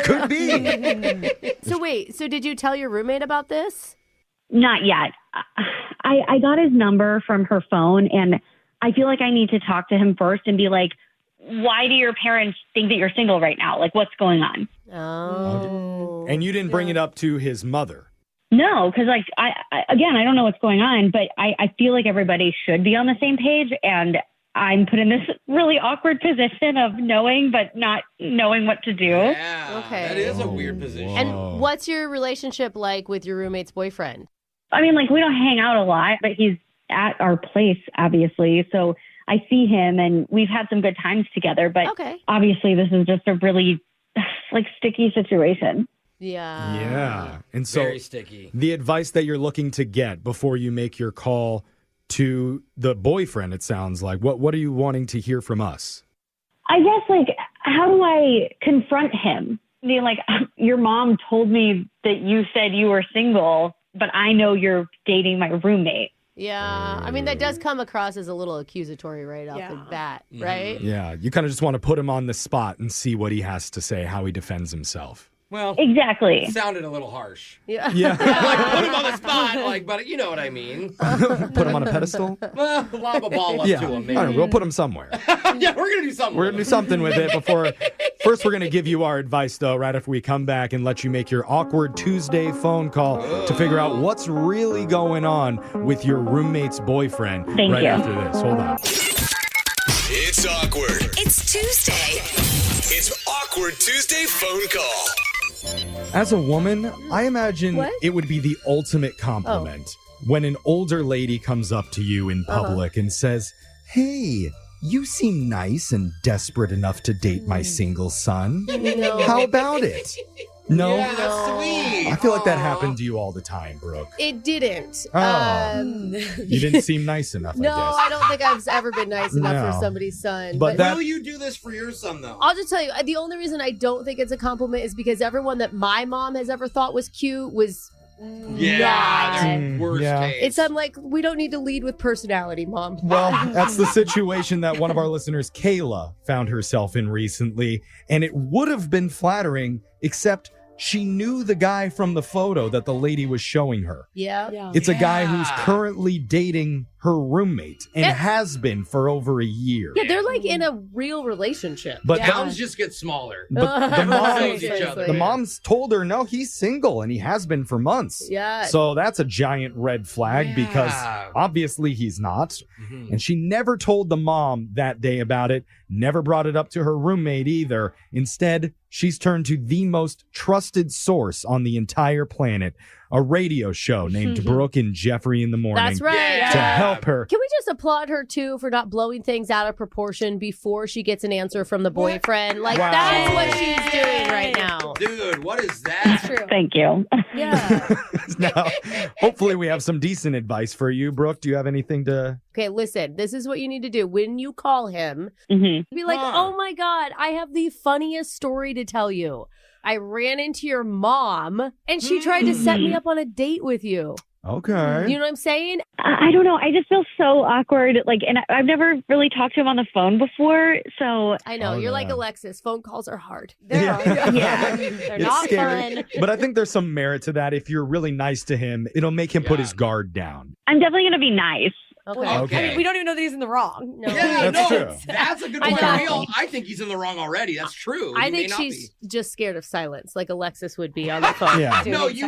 S4: Could be.
S7: So wait, so did you tell your roommate about this?
S19: Not yet. I got his number from her phone, and I feel like I need to talk to him first and be like, why do your parents think that you're single right now? What's going on?
S7: Oh.
S4: And you didn't bring it up to his mother.
S19: No, because I don't know what's going on, but I feel like everybody should be on the same page, and I'm put in this really awkward position of knowing but not knowing what to do.
S8: Yeah,
S7: Okay.
S8: that is a weird position.
S7: And what's your relationship like with your roommate's boyfriend?
S19: I mean, we don't hang out a lot, but he's at our place, obviously. So I see him, and we've had some good times together. But obviously, this is just a really sticky situation.
S7: Yeah.
S4: Yeah. And so
S8: Very sticky.
S4: the advice that you're looking to get before you make your call to the boyfriend, it sounds like, what are you wanting to hear from us?
S19: I guess, how do I confront him? I mean, your mom told me that you said you were single, but I know you're dating my roommate.
S7: Yeah, I mean, that does come across as a little accusatory right off the bat, right?
S4: Yeah, you kind of just want to put him on the spot and see what he has to say, how he defends himself.
S8: Well,
S19: exactly.
S8: It sounded a little harsh.
S7: Yeah.
S8: Like, put him on the spot, but you know what I mean.
S4: Put him on a pedestal?
S8: Well, lob a ball up to him, maybe.
S4: All right, we'll put him somewhere.
S8: Yeah, we're going to do something.
S4: We're going to do something with it before. First, we're going to give you our advice, though, right after we come back and let you make your awkward Tuesday phone call to figure out what's really going on with your roommate's boyfriend.
S19: Thank
S4: right
S19: you.
S4: after this. Hold on.
S15: It's awkward.
S11: It's Tuesday.
S15: It's Awkward Tuesday phone call.
S4: As a woman, I imagine it would be the ultimate compliment when an older lady comes up to you in public and says, "Hey, you seem nice and desperate enough to date my single son.
S7: No.
S4: How about it?" No?
S8: Yeah, that's sweet.
S4: I feel like that happened to you all the time, Brooke.
S7: It didn't.
S4: Oh. You didn't seem nice enough,
S7: No,
S4: I guess.
S7: I don't think I've ever been nice enough
S4: No.
S7: for somebody's son.
S4: But that-
S8: Will you do this for your son, though?
S7: I'll just tell you, the only reason I don't think it's a compliment is because everyone that my mom has ever thought was cute was
S8: they're worst case.
S7: It's I'm like, we don't need to lead with personality, Mom.
S4: Well, that's the situation that one of our listeners, Kayla, found herself in recently. And it would have been flattering, except she knew the guy from the photo that the lady was showing her.
S7: Yeah.
S4: It's a guy who's currently dating her roommate and has been for over a year.
S7: Yeah, they're like in a real relationship.
S4: But
S8: towns just get smaller.
S4: But the
S8: Knows each other.
S4: mom's told her, no, he's single and he has been for months.
S7: Yeah.
S4: So that's a giant red flag because obviously he's not. And she never told the mom that day about it, never brought it up to her roommate either. Instead, she's turned to the most trusted source on the entire planet, a radio show named Brooke and Jeffrey in the Morning.
S7: That's right.
S4: To help her.
S7: Can we just applaud her, too, for not blowing things out of proportion before she gets an answer from the boyfriend? Like,
S4: Wow.
S7: that's what she's doing right now.
S8: Dude, what is that?
S7: True.
S19: Thank you.
S7: Yeah.
S4: Now, hopefully we have some decent advice for you. Brooke, do you have anything to...
S7: Okay, listen, this is what you need to do. When you call him, be like, oh my God, I have the funniest story to tell you. I ran into your mom and she tried to set me up on a date with you.
S4: Okay.
S7: You know what I'm saying?
S19: I don't know. I just feel so awkward. Like, and I've never really talked to him on the phone before. So
S7: I know.
S4: Oh,
S7: you're like
S4: yeah.
S7: Alexis. Phone calls are hard.
S19: yeah.
S7: They're
S4: It's
S7: not
S4: scary.
S7: fun.
S4: But I think there's some merit to that. If you're really nice to him, it'll make him put his guard down.
S19: I'm definitely going to be nice.
S7: Okay.
S9: I mean, we don't even know that he's in the wrong.
S7: No.
S8: Yeah,
S4: That's
S8: no,
S4: true.
S8: that's a good
S7: I
S8: point.
S7: know.
S8: I think he's in the wrong already. That's true.
S7: I
S8: He may
S7: think
S8: not
S7: she's
S8: be.
S7: just scared of silence, like Alexis would be on the phone.
S4: Yeah.
S8: No, you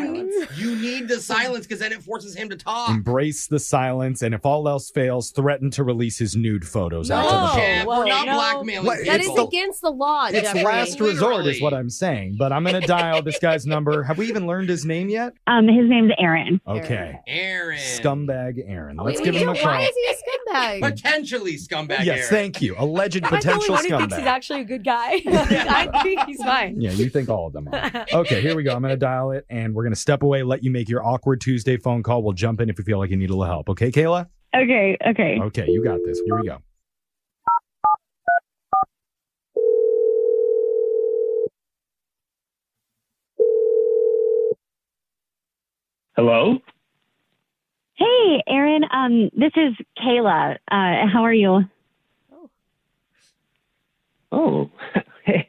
S8: need the silence because then it forces him to talk.
S4: Embrace the silence, and if all else fails, threaten to release his nude photos out to the
S7: No.
S4: public.
S8: Jeff, we're not
S7: no.
S8: blackmailing
S4: What?
S7: That
S8: people.
S7: is against the law,
S4: It's
S7: Jeffrey.
S4: last resort is
S8: Literally.
S4: what I'm saying, but I'm going to dial this guy's number. Have we even learned his name yet?
S19: His name's Aaron.
S4: Okay.
S8: Aaron.
S4: Scumbag Aaron. Let's
S7: Wait,
S4: give him a call.
S7: why is he a scumbag?
S8: Potentially scumbag
S4: Yes,
S8: Aaron.
S4: thank you. Alleged
S9: I'm the only
S4: potential
S9: one who thinks he's
S4: scumbag.
S9: actually a good guy. I think he's fine.
S4: Yeah, you think all of them are. Okay, here we go. I'm going to dial it, and we're going to step away, let you make your awkward Tuesday phone call. We'll jump in if you feel like you need a little help. Okay, Kayla?
S19: Okay.
S4: Okay, you got this. Here we go.
S20: Hello?
S19: Hey, Aaron. This is Kayla. How are you?
S20: Oh, hey,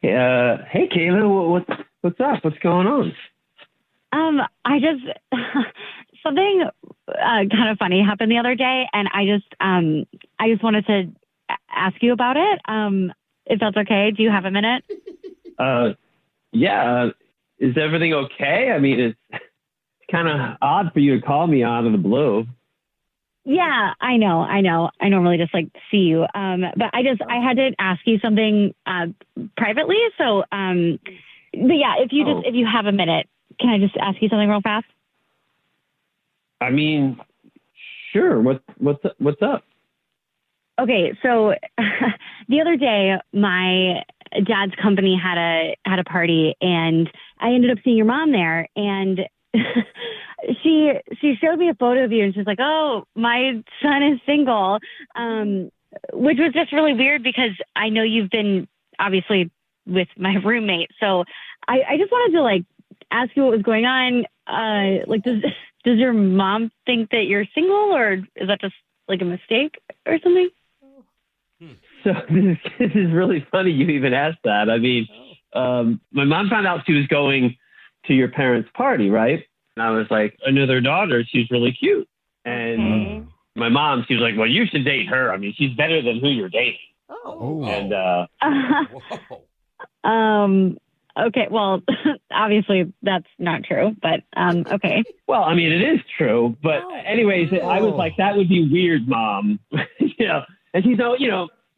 S20: hey, Kayla. What's up? What's going on?
S19: I just something kind of funny happened the other day, and I just wanted to ask you about it. If that's okay. Do you have a minute?
S20: Yeah. Is everything okay? I mean, it's kind of odd for you to call me out of the blue.
S19: Yeah, I know. I normally just like see you. But I had to ask you something privately. So, but yeah, if you have a minute, can I just ask you something real fast?
S20: I mean, sure. What's up?
S19: Okay, so the other day, my dad's company had a party, and I ended up seeing your mom there, and she showed me a photo of you, and she's like, "Oh, my son is single," which was just really weird because I know you've been obviously with my roommate, so I just wanted to like ask you what was going on. Like, does Does your mom think that you're single, or is that just like a mistake or something?
S20: So this is really funny you even asked that. I mean, my mom found out she was going to your parents' party, right? And I was like, I know their daughter. She's really cute. And my mom, she was like, well, you should date her. I mean, she's better than who you're dating.
S7: Oh.
S20: And
S19: okay, well, obviously that's not true, but okay.
S20: Well, I mean, it is true. But anyways, I was like, that would be weird, Mom. And she's,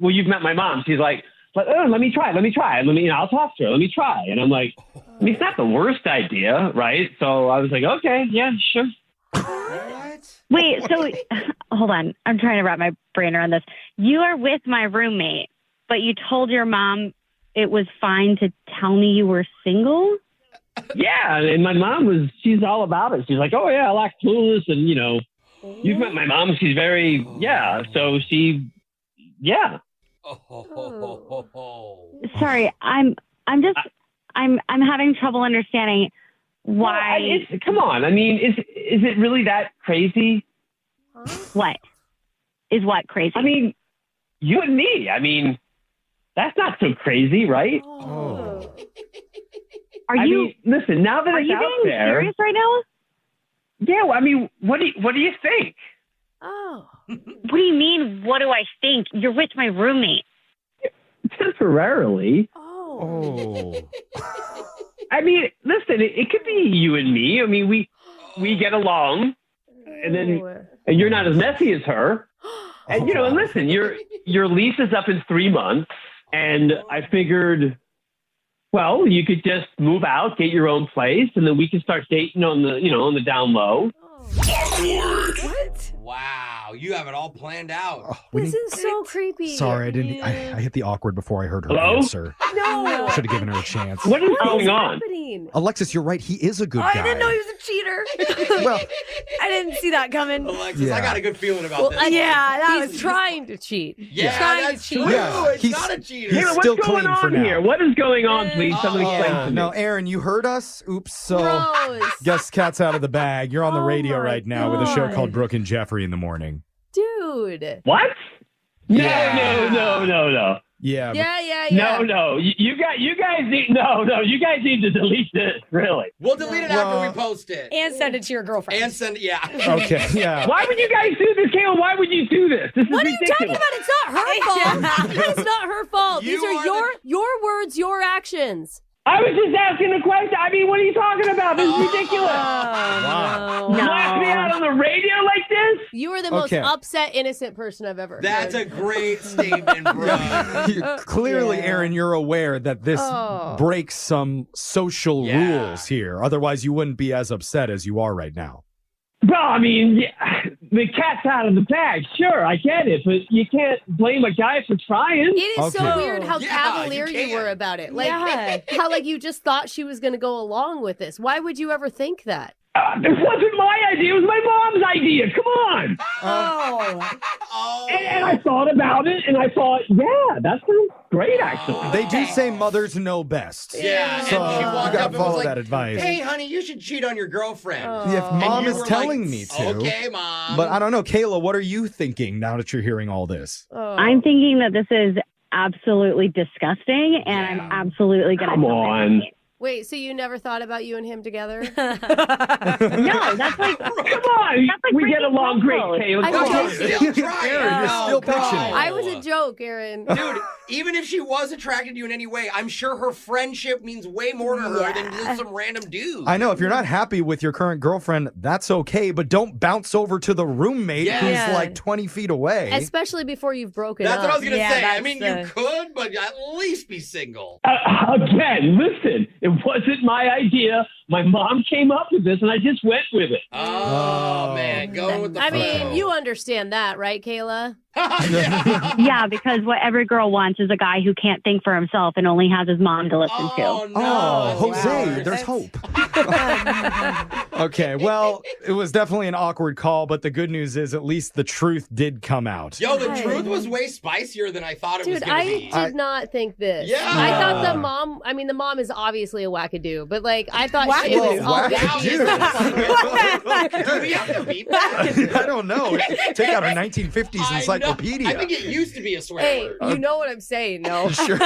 S20: well, you've met my mom. She's like, oh, let me try. I'll talk to her. Let me try. And I'm like, I mean, it's not the worst idea, right? So I was like, okay, yeah, sure.
S19: Wait, so hold on. I'm trying to wrap my brain around this. You are with my roommate, but you told your mom it was fine to tell me you were single?
S20: Yeah, and my mom she's all about it. She's like, oh, yeah, I like clueless. And, you've met my mom. She's very, so she, yeah.
S19: Sorry, I'm having trouble understanding why.
S20: Well, come on. I mean, is it really that crazy?
S19: What? Is what crazy?
S20: I mean, you and me. I mean, that's not so crazy, right? Listen, now that it's out there.
S19: Are you being serious right now?
S20: Yeah, I mean, what do you think?
S19: Oh. What do you mean, what do I think? You're with my roommate.
S20: Temporarily.
S19: Oh.
S20: I mean, listen, it could be you and me. I mean, we get along, and you're not as messy as her. And, and listen, your lease is up in 3 months, and I figured, well, you could just move out, get your own place, and then we can start dating on the down low.
S8: Awkward. What? Wow, you have it all planned out.
S7: This is so creepy.
S4: Sorry, I hit the awkward before I heard her
S20: Hello?
S4: answer.
S7: No.
S4: Should have given her a chance.
S20: What is going on?
S7: Happening?
S4: Alexis, you're right. He is a good guy.
S9: I didn't know he was a cheater.
S4: Well,
S9: I didn't see that coming.
S8: Alexis, I got a good feeling about this.
S7: He's trying to cheat.
S8: Yeah,
S7: trying
S8: that's
S7: to cheat.
S8: true.
S4: Yeah,
S8: It's not a cheater.
S20: Hey,
S4: still
S20: what's going
S4: clean for
S20: on
S4: now.
S20: here? What is going on, please? Someone explain to me.
S4: No, Aaron, you heard us? Oops. So,
S7: Gross.
S4: guess cat's out of the bag. You're on the radio
S7: my
S4: right now with a show
S7: God.
S4: called Brooke and Jeffrey in the morning.
S7: Dude.
S20: What? No.
S4: Yeah.
S7: Yeah.
S20: No. You guys need to delete this, really.
S8: We'll delete it after we post it.
S9: And send it to your girlfriend.
S8: And send, yeah.
S4: Okay, yeah.
S20: Why would you guys do this, Kayla? Why would you do this? This is
S7: What are you
S20: ridiculous.
S7: talking about? It's not her fault. It's not her fault.
S8: You
S7: These are
S8: are
S7: your words, your actions.
S20: I was just asking a question. I mean, what are you talking about? This is ridiculous.
S4: Wow.
S20: You laugh me out on the radio like this?
S7: You are the most upset, innocent person I've ever heard.
S8: That's a great statement, bro.
S4: Clearly, Aaron, you're aware that this breaks some social rules here. Otherwise, you wouldn't be as upset as you are right now.
S20: Well, I mean, the cat's out of the bag. Sure, I get it, but you can't blame a guy for trying.
S7: It is so weird how cavalier you were about it. Like, how you just thought she was going to go along with this. Why would you ever think that?
S20: It wasn't my idea. It was my mom's idea. Come on. And I thought about it, and I thought, that sounds great, actually.
S4: They do say mothers know best.
S8: Yeah,
S4: So
S8: and she
S4: you
S8: walked
S4: got
S8: up
S4: to
S8: and was
S4: follow
S8: like,
S4: that advice.
S8: hey, honey, you should cheat on your girlfriend.
S4: If mom
S8: And you
S4: is
S8: were
S4: telling
S8: like,
S4: me to.
S8: Okay, Mom.
S4: But I don't know. Kayla, what are you thinking now that you're hearing all this?
S19: I'm thinking that this is absolutely disgusting, and I'm absolutely going to.
S20: Come on.
S7: Wait, so you never thought about you and him together?
S19: No, that's like.
S20: Come on. We get along great, Kayla.
S8: You're still trying.
S4: Aaron, you're still pitching it.
S7: I was a joke, Aaron.
S8: Dude, even if she was attracted to you in any way, I'm sure her friendship means way more to her than just some random dude.
S4: I know. If you're not happy with your current girlfriend, that's okay, but don't bounce over to the roommate who's like 20 feet away.
S7: Especially before you've broken
S8: That's
S7: up.
S8: what I was going to say. I mean,
S7: that's
S8: you could, but at least be single.
S20: Again, listen, it wasn't my idea. My mom came up with this, and I just went with it.
S8: Oh, man. Go with the
S7: I
S8: flow.
S7: mean, you understand that, right, Kayla?
S19: Yeah, because what every girl wants is a guy who can't think for himself and only has his mom to listen to.
S4: Oh, Jose, there's hope. Okay, well, it was definitely an awkward call, but the good news is at least the truth did come out.
S8: Yo, the truth was way spicier than I thought it was
S7: Dude,
S8: going to
S7: I
S8: be.
S7: did not think this.
S8: Yeah.
S7: I thought the mom is obviously a wackadoo, but like, I thought
S8: Do we have to beat that?
S4: I don't know. Take out our 1950s encyclopedia.
S8: I think it used to be a swear
S7: Hey,
S8: word.
S7: you know what I'm saying, no?
S4: Sure.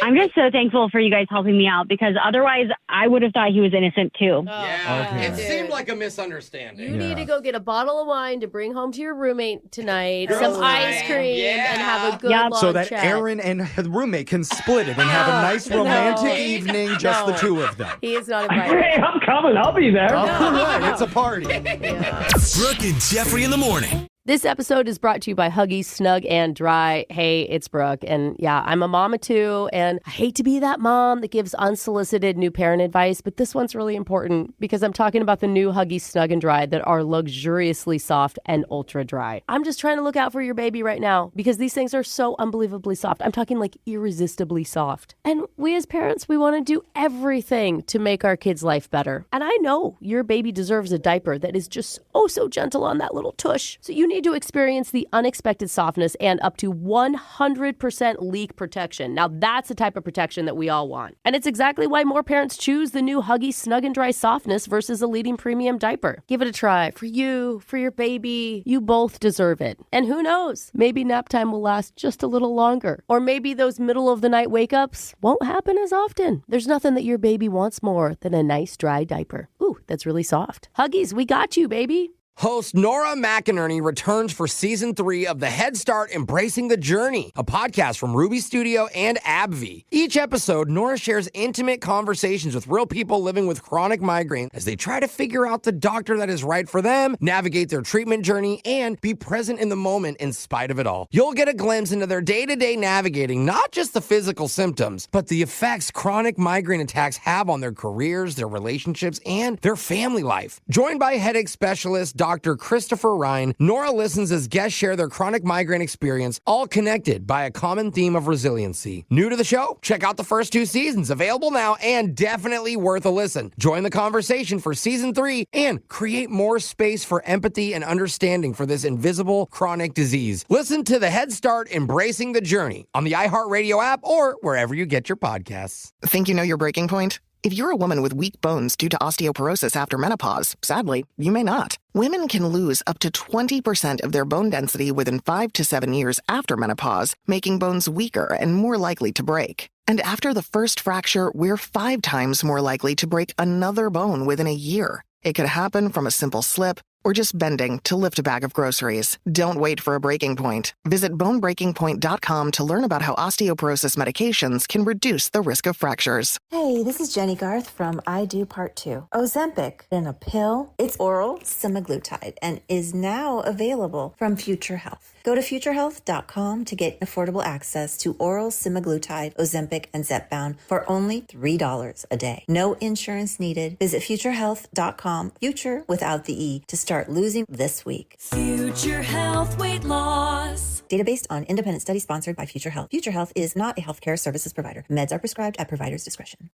S19: I'm just so thankful for you guys helping me out because otherwise I would have thought he was innocent too.
S8: Yeah,
S4: Okay.
S8: it seemed like a misunderstanding.
S7: You need to go get a bottle of wine to bring home to your roommate tonight,
S8: Girls'
S7: some ice
S8: night.
S7: cream, and have a good long
S4: So that
S7: chat.
S4: Aaron and her roommate can split it and have a nice romantic evening, just the two of them.
S7: He is not invited.
S20: Hey, I'm coming. I'll be there.
S4: All right, it's a party.
S15: Brooke and Jeffrey in the morning.
S7: This episode is brought to you by Huggies Snug and Dry. Hey, it's Brooke. And yeah, I'm a mama too. And I hate to be that mom that gives unsolicited new parent advice, but this one's really important because I'm talking about the new Huggies Snug and Dry that are luxuriously soft and ultra dry. I'm just trying to look out for your baby right now because these things are so unbelievably soft. I'm talking like irresistibly soft. And we as parents, we want to do everything to make our kids' life better. And I know your baby deserves a diaper that is just oh so gentle on that little tush. So you need to experience the unexpected softness and up to 100% leak protection. Now that's the type of protection that we all want. And it's exactly why more parents choose the new Huggies Snug and Dry softness versus a leading premium diaper. Give it a try for you, for your baby. You both deserve it. And who knows, maybe nap time will last just a little longer. Or maybe those middle of the night wake ups won't happen as often. There's nothing that your baby wants more than a nice dry diaper. Ooh, that's really soft. Huggies, we got you, baby.
S18: Host Nora McInerney returns for season 3 of the Head Start Embracing the Journey, a podcast from Ruby Studio and AbbVie. Each episode, Nora shares intimate conversations with real people living with chronic migraine as they try to figure out the doctor that is right for them, navigate their treatment journey, and be present in the moment in spite of it all. You'll get a glimpse into their day-to-day navigating not just the physical symptoms, but the effects chronic migraine attacks have on their careers, their relationships, and their family life. Joined by headache specialist Dr. Christopher Ryan, Nora listens as guests share their chronic migraine experience, all connected by a common theme of resiliency. New to the show? Check out the first 2 seasons, available now and definitely worth a listen. Join the conversation for season 3 and create more space for empathy and understanding for this invisible chronic disease. Listen to the Head Start Embracing the Journey on the iHeartRadio app or wherever you get your podcasts.
S21: Think you know your breaking point? If you're a woman with weak bones due to osteoporosis after menopause, sadly, you may not. Women can lose up to 20% of their bone density within 5 to 7 years after menopause, making bones weaker and more likely to break. And after the first fracture, we're 5 times more likely to break another bone within a year. It could happen from a simple slip or just bending to lift a bag of groceries. Don't wait for a breaking point. Visit bonebreakingpoint.com to learn about how osteoporosis medications can reduce the risk of fractures.
S22: Hey, this is Jenny Garth from I Do Part 2. Ozempic in a pill. It's oral semaglutide and is now available from Future Health. Go to futurehealth.com to get affordable access to oral semaglutide, Ozempic, and Zepbound for only $3 a day. No insurance needed. Visit futurehealth.com, future without the E, to start losing this week.
S23: Future Health Weight Loss.
S22: Data based on independent study sponsored by Future Health. Future Health is not a healthcare services provider. Meds are prescribed at provider's discretion.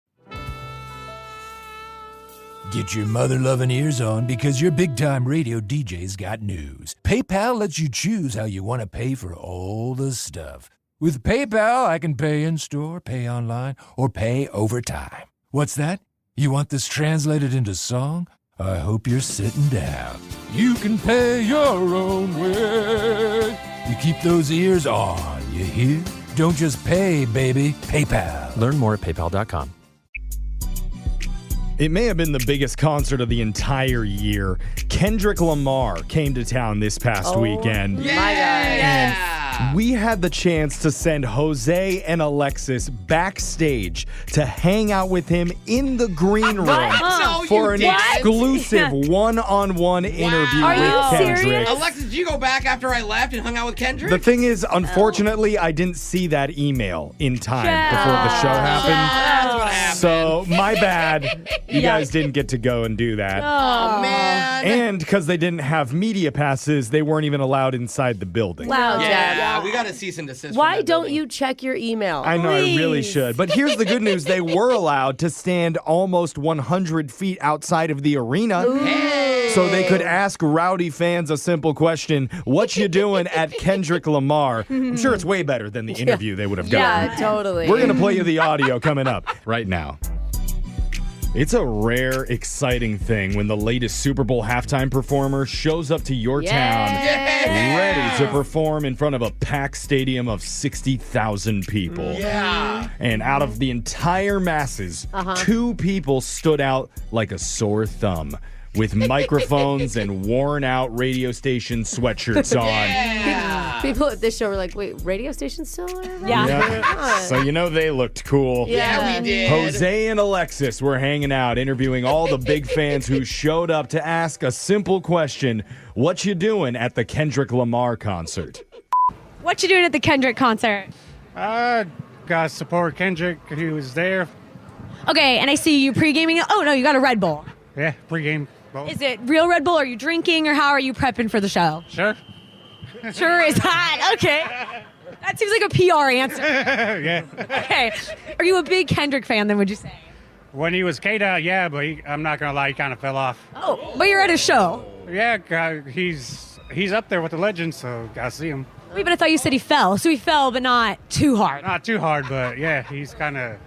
S24: Get your mother-loving ears on because your big-time radio DJ's got news. PayPal lets you choose how you want to pay for all the stuff. With PayPal, I can pay in-store, pay online, or pay over time. What's that? You want this translated into song? I hope you're sitting down. You can pay your own way. You keep those ears on, you hear? Don't just pay, baby. PayPal.
S25: Learn more at paypal.com.
S4: It may have been the biggest concert of the entire year. Kendrick Lamar came to town this past weekend.
S7: Yeah! My God.
S4: And we had the chance to send Jose and Alexis backstage to hang out with him in the green room for an exclusive one-on-one interview with Kendrick.
S8: Serious? Alexis, did you go back after I left and hung out with Kendrick?
S4: The thing is, unfortunately, I didn't see that email in time before the show happened.
S8: That's what happened.
S4: So, my bad. You guys didn't get to go and do that.
S8: Oh, man.
S4: And because they didn't have media passes, they weren't even allowed inside the building.
S7: Wow,
S8: yeah, we got a cease and desist.
S7: Why don't you check your email?
S4: I know, I really should. But here's the good news. They were allowed to stand almost 100 feet outside of the arena.
S8: Hey.
S4: So they could ask rowdy fans a simple question, what you doing at Kendrick Lamar? I'm sure it's way better than the interview they would have gotten.
S7: Yeah, totally.
S4: We're going to play you the audio coming up right now. It's a rare, exciting thing when the latest Super Bowl halftime performer shows up to your town ready to perform in front of a packed stadium of 60,000 people.
S8: Yeah.
S4: And out of the entire masses, 2 people stood out like a sore thumb with microphones and worn-out radio station sweatshirts on.
S8: Yeah.
S7: People at this show were like, wait, radio station still around?
S4: Yeah. So you know they looked cool.
S8: Yeah, we did.
S4: Jose and Alexis were hanging out, interviewing all the big fans who showed up to ask a simple question: what you doing at the Kendrick Lamar concert?
S9: What you doing at the Kendrick concert?
S1: Gotta support Kendrick. He was there.
S9: Okay, and I see you pre-gaming. Oh, no, you got a Red Bull.
S1: Yeah, pregame. Both.
S9: Is it real Red Bull? Are you drinking, or how are you prepping for the show?
S1: Sure.
S9: Sure is hot. Okay. That seems like a PR answer.
S1: Yeah.
S9: Okay. Are you a big Kendrick fan then, would you say?
S1: When he was K-Dot, yeah, but I'm not gonna lie, he kind of fell off.
S9: Oh, but you're at his show.
S1: Yeah, he's up there with the legends, so gotta see him.
S9: Wait, but I thought you said he fell. So he fell, but not too hard.
S1: Not too hard, but yeah, he's kind of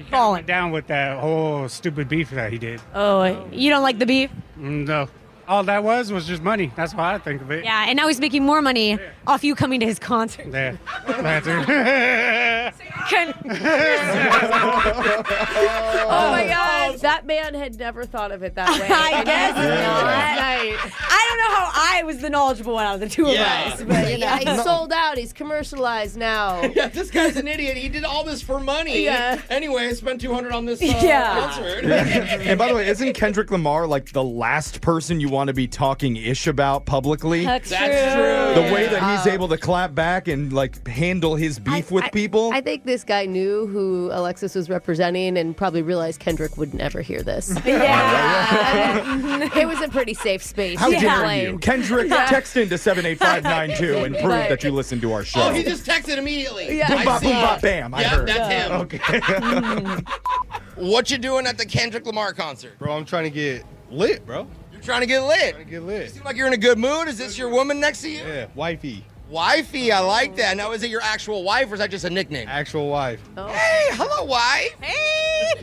S9: falling
S1: went down with that whole stupid beef that he did.
S9: Oh, you don't like the beef?
S1: No. All that was just money. That's how I think of it.
S9: Yeah, and now he's making more money off you coming to his concert.
S1: Yeah. That's it.
S7: Oh my God, that man had never thought of it that way.
S9: I guess
S7: not.
S9: I don't know how I was the knowledgeable one out of the two of us. But,
S7: Yeah, he's sold out. He's commercialized now.
S8: Yeah, this guy's an idiot. He did all this for money.
S7: Yeah.
S8: Anyway, I spent $200 on this concert.
S4: And by the way, isn't Kendrick Lamar like the last person you want to be talking ish about publicly?
S7: That's true.
S4: The way that he's able to clap back and like handle his beef with people.
S7: I think this guy knew who Alexis was representing and probably realized Kendrick would never hear this.
S9: Yeah.
S7: It was a pretty safe space.
S4: How
S7: to
S4: dare
S7: play.
S4: you? Kendrick, text into 78592 and prove that you listen to our show.
S8: Oh, he just texted immediately.
S7: Yeah.
S4: Boom, bop, boom, bop, bam. I heard.
S8: That's him.
S4: Okay.
S8: What you doing at the Kendrick Lamar concert?
S3: Bro, I'm trying to get lit, bro.
S8: You're trying to get lit.
S3: lit.
S8: You seem like you're in a good mood. Is this your woman next to you?
S3: Yeah, wifey.
S8: Wifey, I like that. Now, is it your actual wife or is that just a nickname?
S3: Actual wife.
S7: Oh.
S8: Hey, hello, wife. Hey.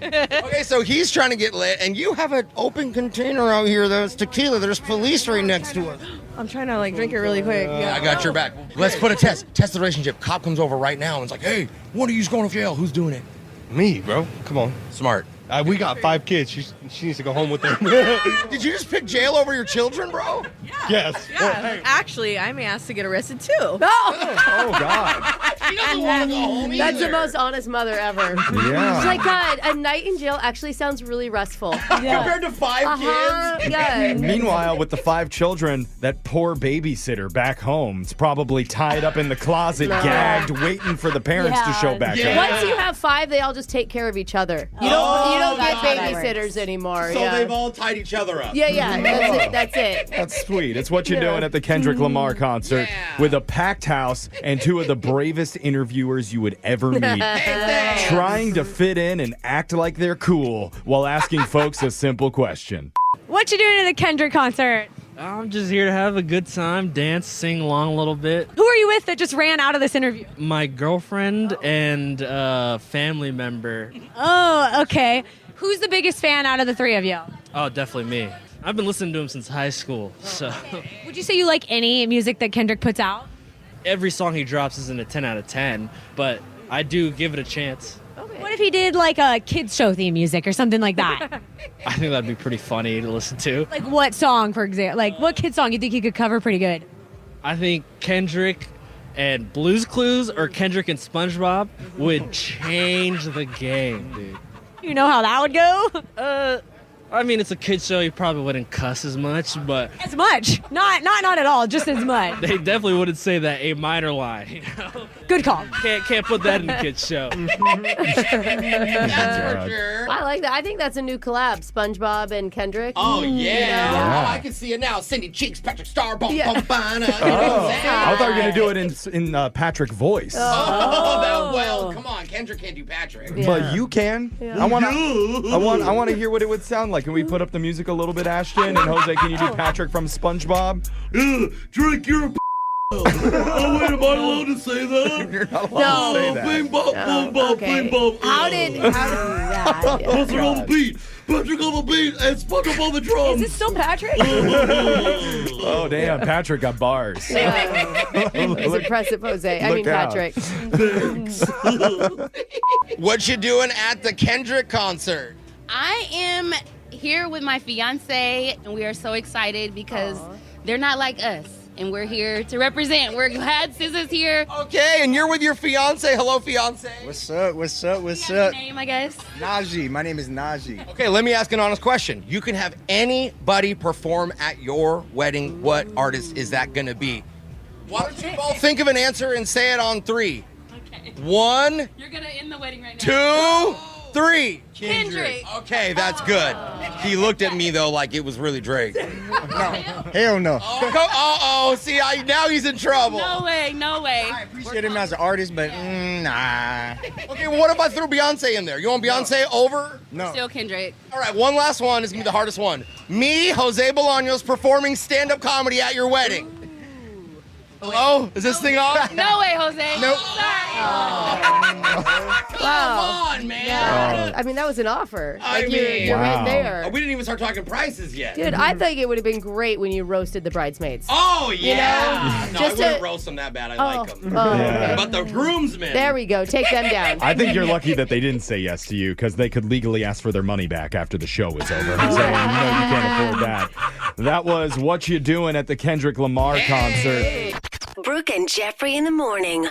S8: Okay, so he's trying to get lit, and you have an open container out here that's tequila. There's police right next to us.
S5: I'm trying to drink it really quick. Yeah.
S8: I got your back. Let's put a test. Test the relationship. Cop comes over right now and it's like, hey, one of you's going to jail. Who's doing it?
S3: Me, bro. Come on.
S8: Smart.
S3: We got 5 kids. She needs to go home with them.
S8: Did you just pick jail over your children, bro?
S3: Yes.
S5: Yeah. Actually, I'm asked to get arrested too.
S7: No.
S4: Oh, God.
S8: She doesn't want to go home
S7: That's
S8: either.
S7: the most honest mother ever.
S4: Yeah.
S7: She's like, God, a night in jail actually sounds really restful.
S8: Compared to 5 kids?
S7: Yeah.
S4: Meanwhile, with the 5 children, that poor babysitter back home is probably tied up in the closet, gagged, waiting for the parents to show back up.
S7: Once you have 5, they all just take care of each other. You don't get babysitters anymore.
S8: So they've all tied each other up.
S7: Yeah. That's it.
S4: That's sweet. It's what you're doing at the Kendrick Lamar concert with a packed house and 2 of the bravest interviewers you would ever meet. Trying to fit in and act like they're cool while asking folks a simple question.
S9: What you doing at the Kendrick concert?
S6: I'm just here to have a good time, dance, sing along a little bit.
S9: Who are you with that just ran out of this interview?
S6: My girlfriend and a family member.
S9: Oh, okay. Who's the biggest fan out of the 3 of you?
S6: Oh, definitely me. I've been listening to him since high school, so.
S9: Would you say you like any music that Kendrick puts out?
S6: Every song he drops isn't a 10 out of 10, but I do give it a chance.
S9: What if he did like a kids show theme music or something like that?
S6: I think that'd be pretty funny to listen to.
S9: Like what song, for example? Like what kid song you think he could cover pretty good?
S6: I think Kendrick and Blue's Clues or Kendrick and SpongeBob would change the game, dude.
S9: You know how that would go?
S6: I mean, it's a kid's show. You probably wouldn't cuss as much, but
S9: as much, not at all, just as much.
S6: They definitely wouldn't say that A minor line. You know?
S9: Good call.
S6: Can't put that in a kid's show.
S8: That's for sure.
S7: I like that. I think that's a new collab, SpongeBob and Kendrick.
S8: Oh, yeah.
S4: Yeah.
S8: Oh, I can see it now. Cindy Cheeks, Patrick Star, bum,
S7: Yeah.
S8: bum, bana.
S4: I thought you were going to do it in Patrick voice.
S8: Well, come on. Kendrick can't do Patrick.
S4: But you can. I want to hear what it would sound like. Can we put up the music a little bit, Ashton? And Jose, can you do Patrick from SpongeBob?
S25: Drink your oh, wait, am I allowed to say that?
S4: You're not allowed to say that.
S25: Bing bop, boom bop, bing bop.
S7: How did that?
S25: What's it on beat? Patrick on the beat and SpongeBob on the drums.
S7: Is this still Patrick?
S4: Oh, damn. Patrick got bars.
S7: It's impressive, Jose. I mean, Patrick.
S8: What you doing at the Kendrick concert?
S10: I am here with my fiance, and we are so excited because they're not like us, and we're here to represent. We're glad Sis is here.
S8: Okay, and you're with your fiance. Hello, fiance.
S12: What's up? What's up? What's
S10: Your
S12: up?
S10: name, I guess.
S12: Najee. My name is Najee.
S8: Okay, let me ask an honest question. You can have anybody perform at your wedding. What artist is that going to be? Why don't you both think of an answer and say it on 3?
S10: Okay.
S8: 1,
S10: You're gonna end the wedding right now.
S8: 2, 3.
S10: Kendrick.
S8: Okay, that's good. He looked at me though like it was really Drake.
S12: Hell no.
S8: See, now he's in trouble.
S10: No way, no way.
S12: I appreciate him as an artist, but nah.
S8: Okay, well, what if I threw Beyonce in there? You want Beyonce over?
S12: No.
S10: Still Kendrick.
S8: All right, one last one is gonna be the hardest one. Me, Jose Bolaños, performing stand-up comedy at your wedding. Hello? Is this thing on?
S10: No way, Jose.
S12: Nope.
S7: Wow.
S8: Come on, man.
S7: Yeah. I mean, that was an offer. You're right there.
S8: Oh, we didn't even start talking prices yet.
S7: Dude, I think it would have been great when you roasted the bridesmaids.
S8: Oh, yeah.
S7: You know?
S8: No, I wouldn't roast them that bad. I like them.
S7: Okay.
S8: But the groomsmen.
S7: There we go. Take them down.
S4: I think you're lucky that they didn't say yes to you because they could legally ask for their money back after the show was over. So, you can't afford that. That was What You Doing at the Kendrick Lamar concert.
S11: Brooke and Jeffrey in the morning.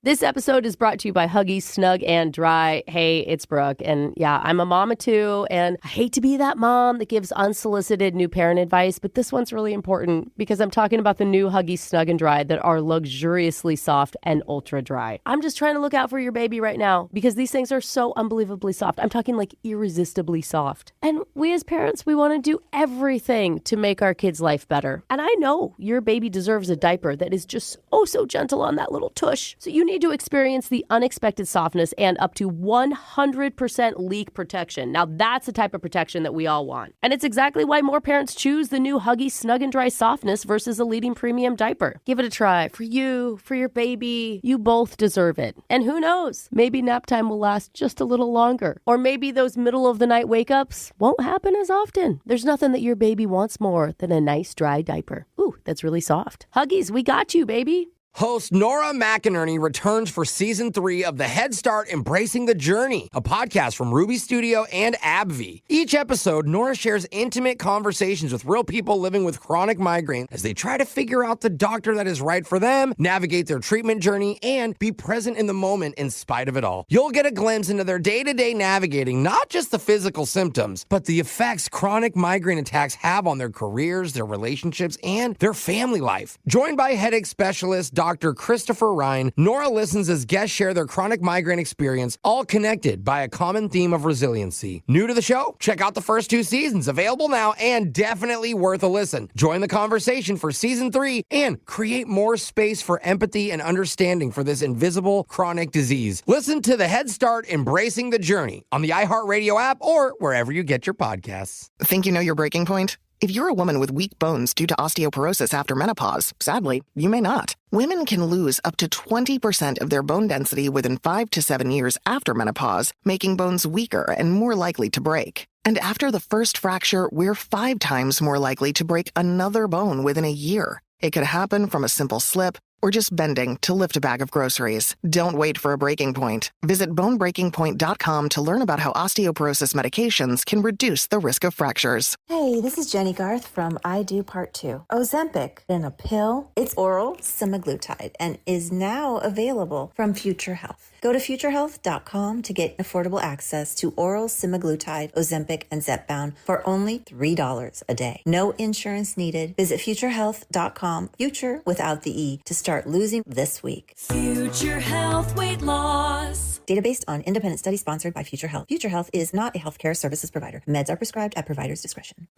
S7: This episode is brought to you by Huggies Snug and Dry. Hey, it's Brooke. And yeah, I'm a mama too. And I hate to be that mom that gives unsolicited new parent advice, but this one's really important because I'm talking about the new Huggies Snug and Dry that are luxuriously soft and ultra dry. I'm just trying to look out for your baby right now because these things are so unbelievably soft. I'm talking like irresistibly soft. And we as parents, we want to do everything to make our kids' life better. And I know your baby deserves a diaper that is just so gentle on that little tush. So you need to experience the unexpected softness and up to 100% leak protection. Now that's the type of protection that we all want. And it's exactly why more parents choose the new Huggies Snug and Dry softness versus a leading premium diaper. Give it a try for you, for your baby. You both deserve it. And who knows, maybe nap time will last just a little longer. Or maybe those middle of the night wake ups won't happen as often. There's nothing that your baby wants more than a nice dry diaper. Ooh, that's really soft. Huggies, we got you, baby.
S18: Host Nora McInerney returns for season 3 of the Head Start Embracing the Journey, a podcast from Ruby Studio and AbbVie. Each episode, Nora shares intimate conversations with real people living with chronic migraine as they try to figure out the doctor that is right for them, navigate their treatment journey, and be present in the moment in spite of it all. You'll get a glimpse into their day-to-day navigating not just the physical symptoms, but the effects chronic migraine attacks have on their careers, their relationships, and their family life. Joined by headache specialist Dr. Christopher Ryan, Nora listens as guests share their chronic migraine experience, all connected by a common theme of resiliency. New to the show? Check out the first 2 seasons, available now and definitely worth a listen. Join the conversation for season 3 and create more space for empathy and understanding for this invisible chronic disease. Listen to the Head Start Embracing the Journey on the iHeartRadio app or wherever you get your podcasts.
S21: Think you know your breaking point? If you're a woman with weak bones due to osteoporosis after menopause, sadly, you may not. Women can lose up to 20% of their bone density within 5 to 7 years after menopause, making bones weaker and more likely to break. And after the first fracture, we're 5 times more likely to break another bone within a year. It could happen from a simple slip or just bending to lift a bag of groceries. Don't wait for a breaking point. Visit bonebreakingpoint.com to learn about how osteoporosis medications can reduce the risk of fractures.
S22: Hey, this is Jenny Garth from I Do Part 2. Ozempic in a pill. It's oral semaglutide and is now available from Future Health. Go to futurehealth.com to get affordable access to oral semaglutide, Ozempic, and Zepbound for only $3 a day. No insurance needed. Visit futurehealth.com, future without the E, to start losing this week.
S23: Future Health Weight Loss.
S22: Data based on independent study sponsored by Future Health. Future Health is not a healthcare services provider. Meds are prescribed at provider's discretion.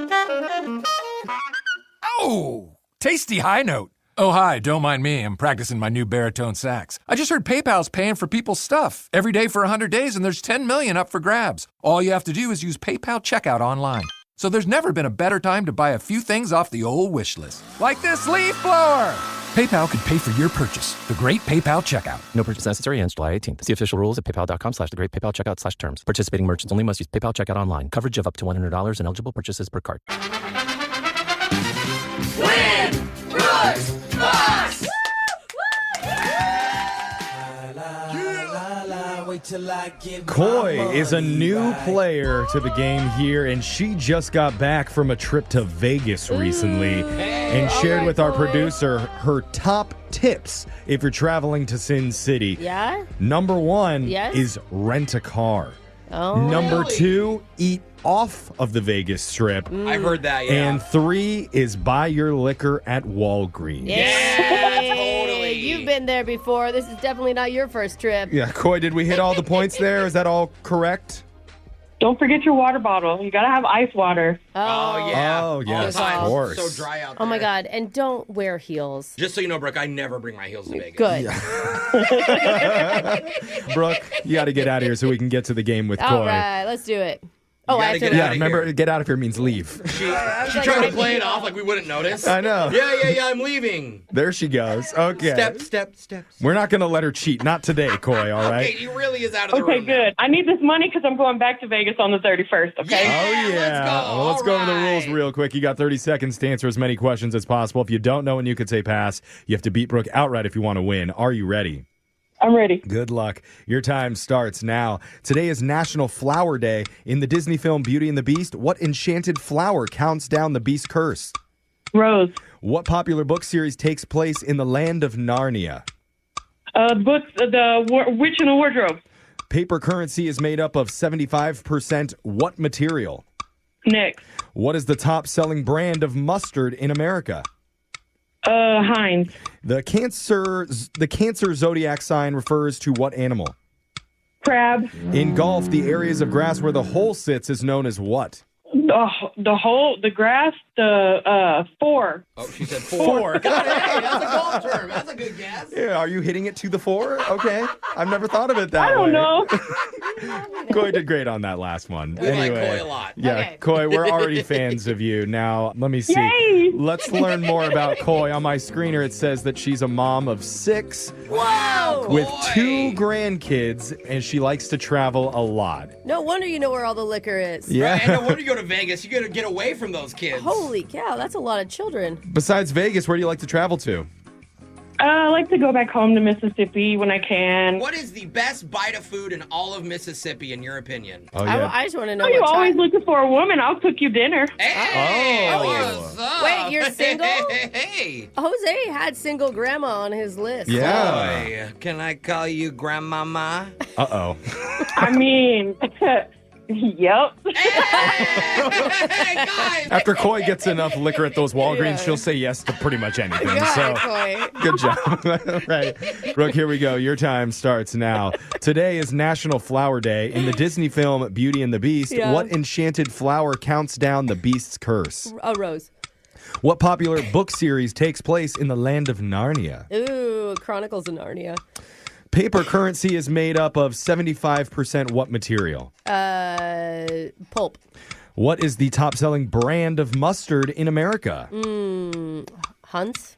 S24: Oh, tasty high note. Oh, hi, don't mind me. I'm practicing my new baritone sax. I just heard PayPal's paying for people's stuff every day for 100 days, and there's 10 million up for grabs. All you have to do is use PayPal checkout online. So there's never been a better time to buy a few things off the old wish list. Like this leaf blower. PayPal could pay for your purchase. The Great PayPal Checkout.
S2: No purchase necessary ends July 18th. See official rules at paypal.com/thegreatpaypalcheckout/terms. Participating merchants only must use PayPal Checkout online. Coverage of up to $100 and eligible purchases per card.
S23: Win! Brooks! Boss!
S4: Koi is a new player to the game here, and she just got back from a trip to Vegas recently and shared with our producer her top tips if you're traveling to Sin City.
S7: Yeah?
S4: Number 1
S7: Yes?
S4: is rent a car.
S7: Oh.
S4: Number 2, eat off of the Vegas Strip.
S8: I heard that, yeah.
S4: And 3 is buy your liquor at Walgreens.
S7: Yeah, totally. You've been there before. This is definitely not your first trip.
S4: Yeah, Koi, did we hit all the points there? Is that all correct?
S13: Don't forget your water bottle. You gotta have ice water.
S8: Oh, yeah.
S4: Oh, yes,
S8: All the time.
S4: of course.
S8: So dry out there.
S7: Oh, my God. And don't wear heels.
S8: Just so you know, Brooke, I never bring my heels to Vegas.
S7: Good.
S4: Brooke, you got to get out of here so we can get to the game with Koi.
S7: All right, let's do it. Oh, I have to.
S4: Yeah, remember, get out of here means leave.
S8: She tried to play it off like we wouldn't notice.
S4: I know.
S8: Yeah, I'm leaving.
S4: There she goes. Okay.
S8: Step.
S4: We're not going to let her cheat. Not today, Koi, all right?
S8: Okay, he really is out of the
S13: Okay,
S8: room.
S13: good. I need this money because I'm going back to Vegas on the 31st, okay?
S4: Oh, yeah. Well, let's go over the rules real quick. You got 30 seconds to answer as many questions as possible. If you don't know when you could say pass, you have to beat Brooke outright if you want to win. Are you ready?
S13: I'm ready.
S4: Good luck. Your time starts now. Today is National Flower Day. In the Disney film Beauty and the Beast, what enchanted flower counts down the Beast's curse?
S13: Rose.
S4: What popular book series takes place in the land of Narnia?
S13: Witch in the Wardrobe.
S4: Paper currency is made up of 75% what material?
S13: Next.
S4: What is the top-selling brand of mustard in America?
S13: Heinz.
S4: The Cancer zodiac sign refers to what animal?
S13: Crab.
S4: In golf, the areas of grass where the hole sits is known as what?
S13: The hole, the grass, the 4.
S8: Oh, she said 4. Got it. Hey, that's a golf term. That's a good guess.
S4: Yeah, are you hitting it to the 4? Okay. I've never thought of it that way.
S13: I don't know.
S4: Koi did great on that last one.
S8: We like Koi a lot.
S4: Yeah,
S7: Okay.
S4: Koi, we're already fans of you. Now, let me see.
S13: Yay!
S4: Let's learn more about Koi. On my screener, it says that she's a mom of 6
S7: Wow.
S4: with 2 grandkids, and she likes to travel a lot.
S7: No wonder you know where all the liquor is.
S4: Yeah.
S8: Right, and no wonder you go to Vegas. You got to get away from those kids.
S7: Holy cow, that's a lot of children.
S4: Besides Vegas, where do you like to travel to?
S13: I like to go back home to Mississippi when I can.
S8: What is the best bite of food in all of Mississippi, in your opinion?
S4: Oh, yeah.
S7: I just want to know.
S13: Oh, you're
S7: what
S13: always looking for a woman. I'll cook you dinner.
S8: Hey,
S4: Oh.
S8: what's up?
S7: Wait, you're single?
S8: Hey.
S7: Jose had single grandma on his list.
S4: Yeah.
S8: Boy, can I call you grandmama?
S4: Uh-oh.
S13: I mean, yep.
S8: Hey, guys.
S4: After Koi gets enough liquor at those Walgreens, she'll say yes to pretty much anything. So, good job. Right. Brooke, here we go. Your time starts now. Today is National Flower Day. In the Disney film Beauty and the Beast, what enchanted flower counts down the Beast's curse?
S7: A rose.
S4: What popular book series takes place in the land of Narnia?
S7: Ooh, Chronicles of Narnia.
S4: Paper currency is made up of 75% what material?
S7: Pulp.
S4: What is the top-selling brand of mustard in America?
S7: Hunts.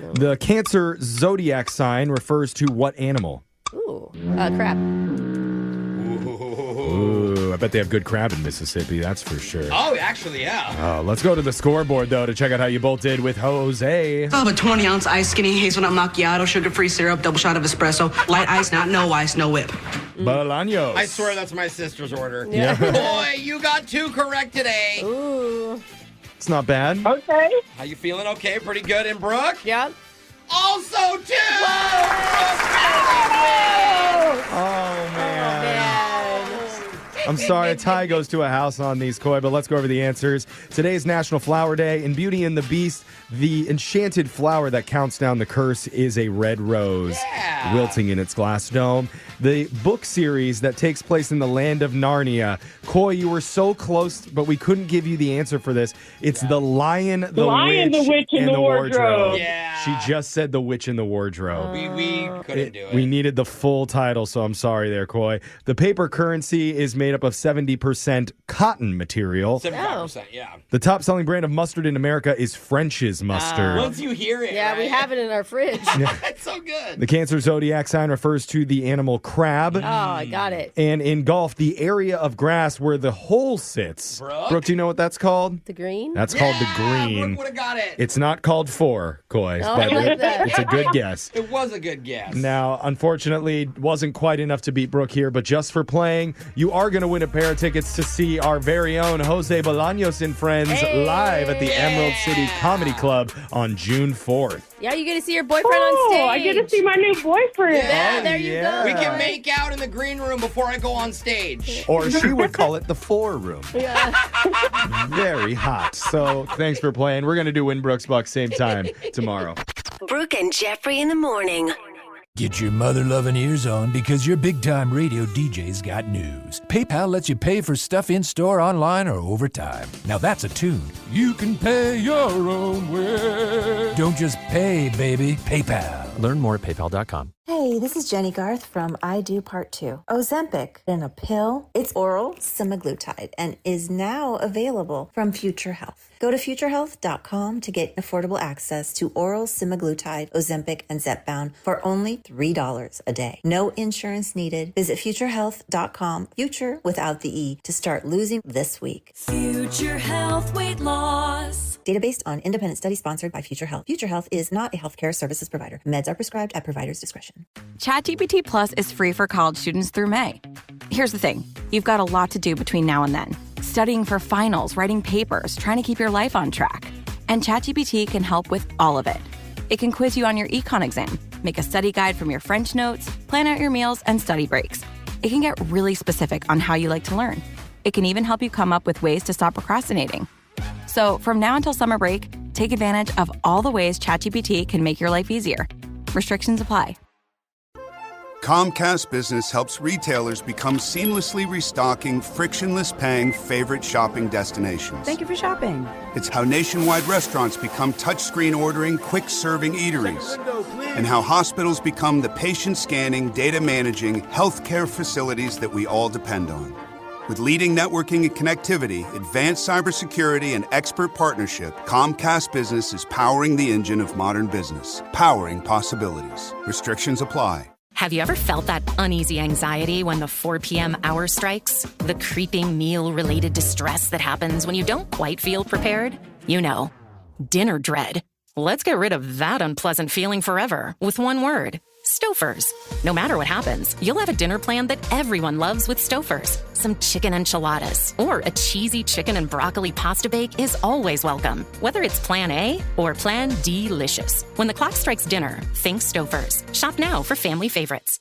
S7: No.
S4: The Cancer zodiac sign refers to what animal?
S7: Ooh, crab.
S4: Ooh, I bet they have good crab in Mississippi, that's for sure.
S8: Oh, actually, yeah.
S4: Let's go to the scoreboard, though, to check out how you both did with Jose.
S14: I'll have a 20-ounce iced skinny hazelnut macchiato, sugar-free syrup, double shot of espresso, light ice, not no ice, no whip.
S4: Bolaños.
S8: I swear that's my sister's order.
S4: Yeah.
S8: Boy, you got 2 correct today.
S7: Ooh.
S4: It's not bad.
S13: Okay.
S8: How you feeling? Okay, pretty good. And Brooke?
S7: Yeah.
S8: Also 2!
S4: Oh, man. I'm sorry, a tie goes to a house on these, Koi, but let's go over the answers. Today is National Flower Day. In Beauty and the Beast, the enchanted flower that counts down the curse is a red rose, wilting in its glass dome. The book series that takes place in the land of Narnia. Koi, you were so close, but we couldn't give you the answer for this. It's The Lion, the Witch,
S13: and the Wardrobe.
S8: Yeah.
S4: She just said The Witch in the Wardrobe.
S8: We couldn't do it.
S4: We needed the full title, so I'm sorry there, Koi. The paper currency is made up of 70% cotton material.
S18: 75%, yeah.
S4: The top-selling brand of mustard in America is French's Mustard.
S18: Once you hear it,
S7: Yeah, we have it in our fridge.
S18: It's so good.
S4: The Cancer zodiac sign refers to the animal crab.
S7: Oh, I got it.
S4: And in golf, the area of grass where the hole sits. Brooke, do you know what that's called?
S7: The green?
S4: That's called the green.
S18: Brooke would have got it.
S4: It's not called four, Coy,
S7: Oh,
S4: but
S7: I like that.
S4: it's a good guess.
S18: It was a good guess.
S4: Now, unfortunately, wasn't quite enough to beat Brooke here, but just for playing, you are going to win a pair of tickets to see our very own Jose Bolaños and Friends live at the Emerald City Comedy Club on June 4th.
S7: Yeah, you get to see your boyfriend on stage.
S13: I get to see my new boyfriend.
S7: Yeah, there you go.
S18: We can make out in the green room before I go on stage.
S4: Or she would call it the four room.
S7: Yeah.
S4: Very hot. So thanks for playing. We're going to do Win Brooks Bucks same time tomorrow.
S11: Brooke and Jeffrey in the morning.
S24: Get your mother-loving ears on because your big-time radio DJ's got news. PayPal lets you pay for stuff in-store, online, or over time. Now that's a tune. You can pay your own way. Don't just pay, baby. PayPal.
S2: Learn more at paypal.com.
S22: Hey, this is Jenny Garth from I Do Part 2. Ozempic in a pill. It's oral semaglutide and is now available from Future Health. Go to futurehealth.com to get affordable access to oral semaglutide, Ozempic, and Zepbound for only $3 a day. No insurance needed. Visit futurehealth.com, future without the E, to start losing this week.
S23: Future Health Weight Loss.
S22: Data based on independent study sponsored by Future Health. Future Health is not a healthcare services provider. Meds are prescribed at provider's discretion.
S15: ChatGPT Plus is free for college students through May. Here's the thing. You've got a lot to do between now and then. Studying for finals, writing papers, trying to keep your life on track. And ChatGPT can help with all of it. It can quiz you on your econ exam, make a study guide from your French notes, plan out your meals and study breaks. It can get really specific on how you like to learn. It can even help you come up with ways to stop procrastinating. So from now until summer break, take advantage of all the ways ChatGPT can make your life easier. Restrictions apply.
S16: Comcast Business helps retailers become seamlessly restocking, frictionless paying favorite shopping destinations.
S17: Thank you for shopping.
S16: It's how nationwide restaurants become touchscreen ordering, quick serving eateries. And how hospitals become the patient scanning, data managing healthcare facilities that we all depend on. With leading networking and connectivity, advanced cybersecurity, and expert partnership, Comcast Business is powering the engine of modern business, powering possibilities. Restrictions apply.
S19: Have you ever felt that uneasy anxiety when the 4 p.m. hour strikes? The creeping meal-related distress that happens when you don't quite feel prepared? You know, dinner dread. Let's get rid of that unpleasant feeling forever with one word. Stouffer's. No matter what happens, you'll have a dinner plan that everyone loves with Stouffer's. Some chicken enchiladas or a cheesy chicken and broccoli pasta bake is always welcome, whether it's Plan A or Plan D-licious. When the clock strikes dinner, think Stouffer's. Shop now for family favorites.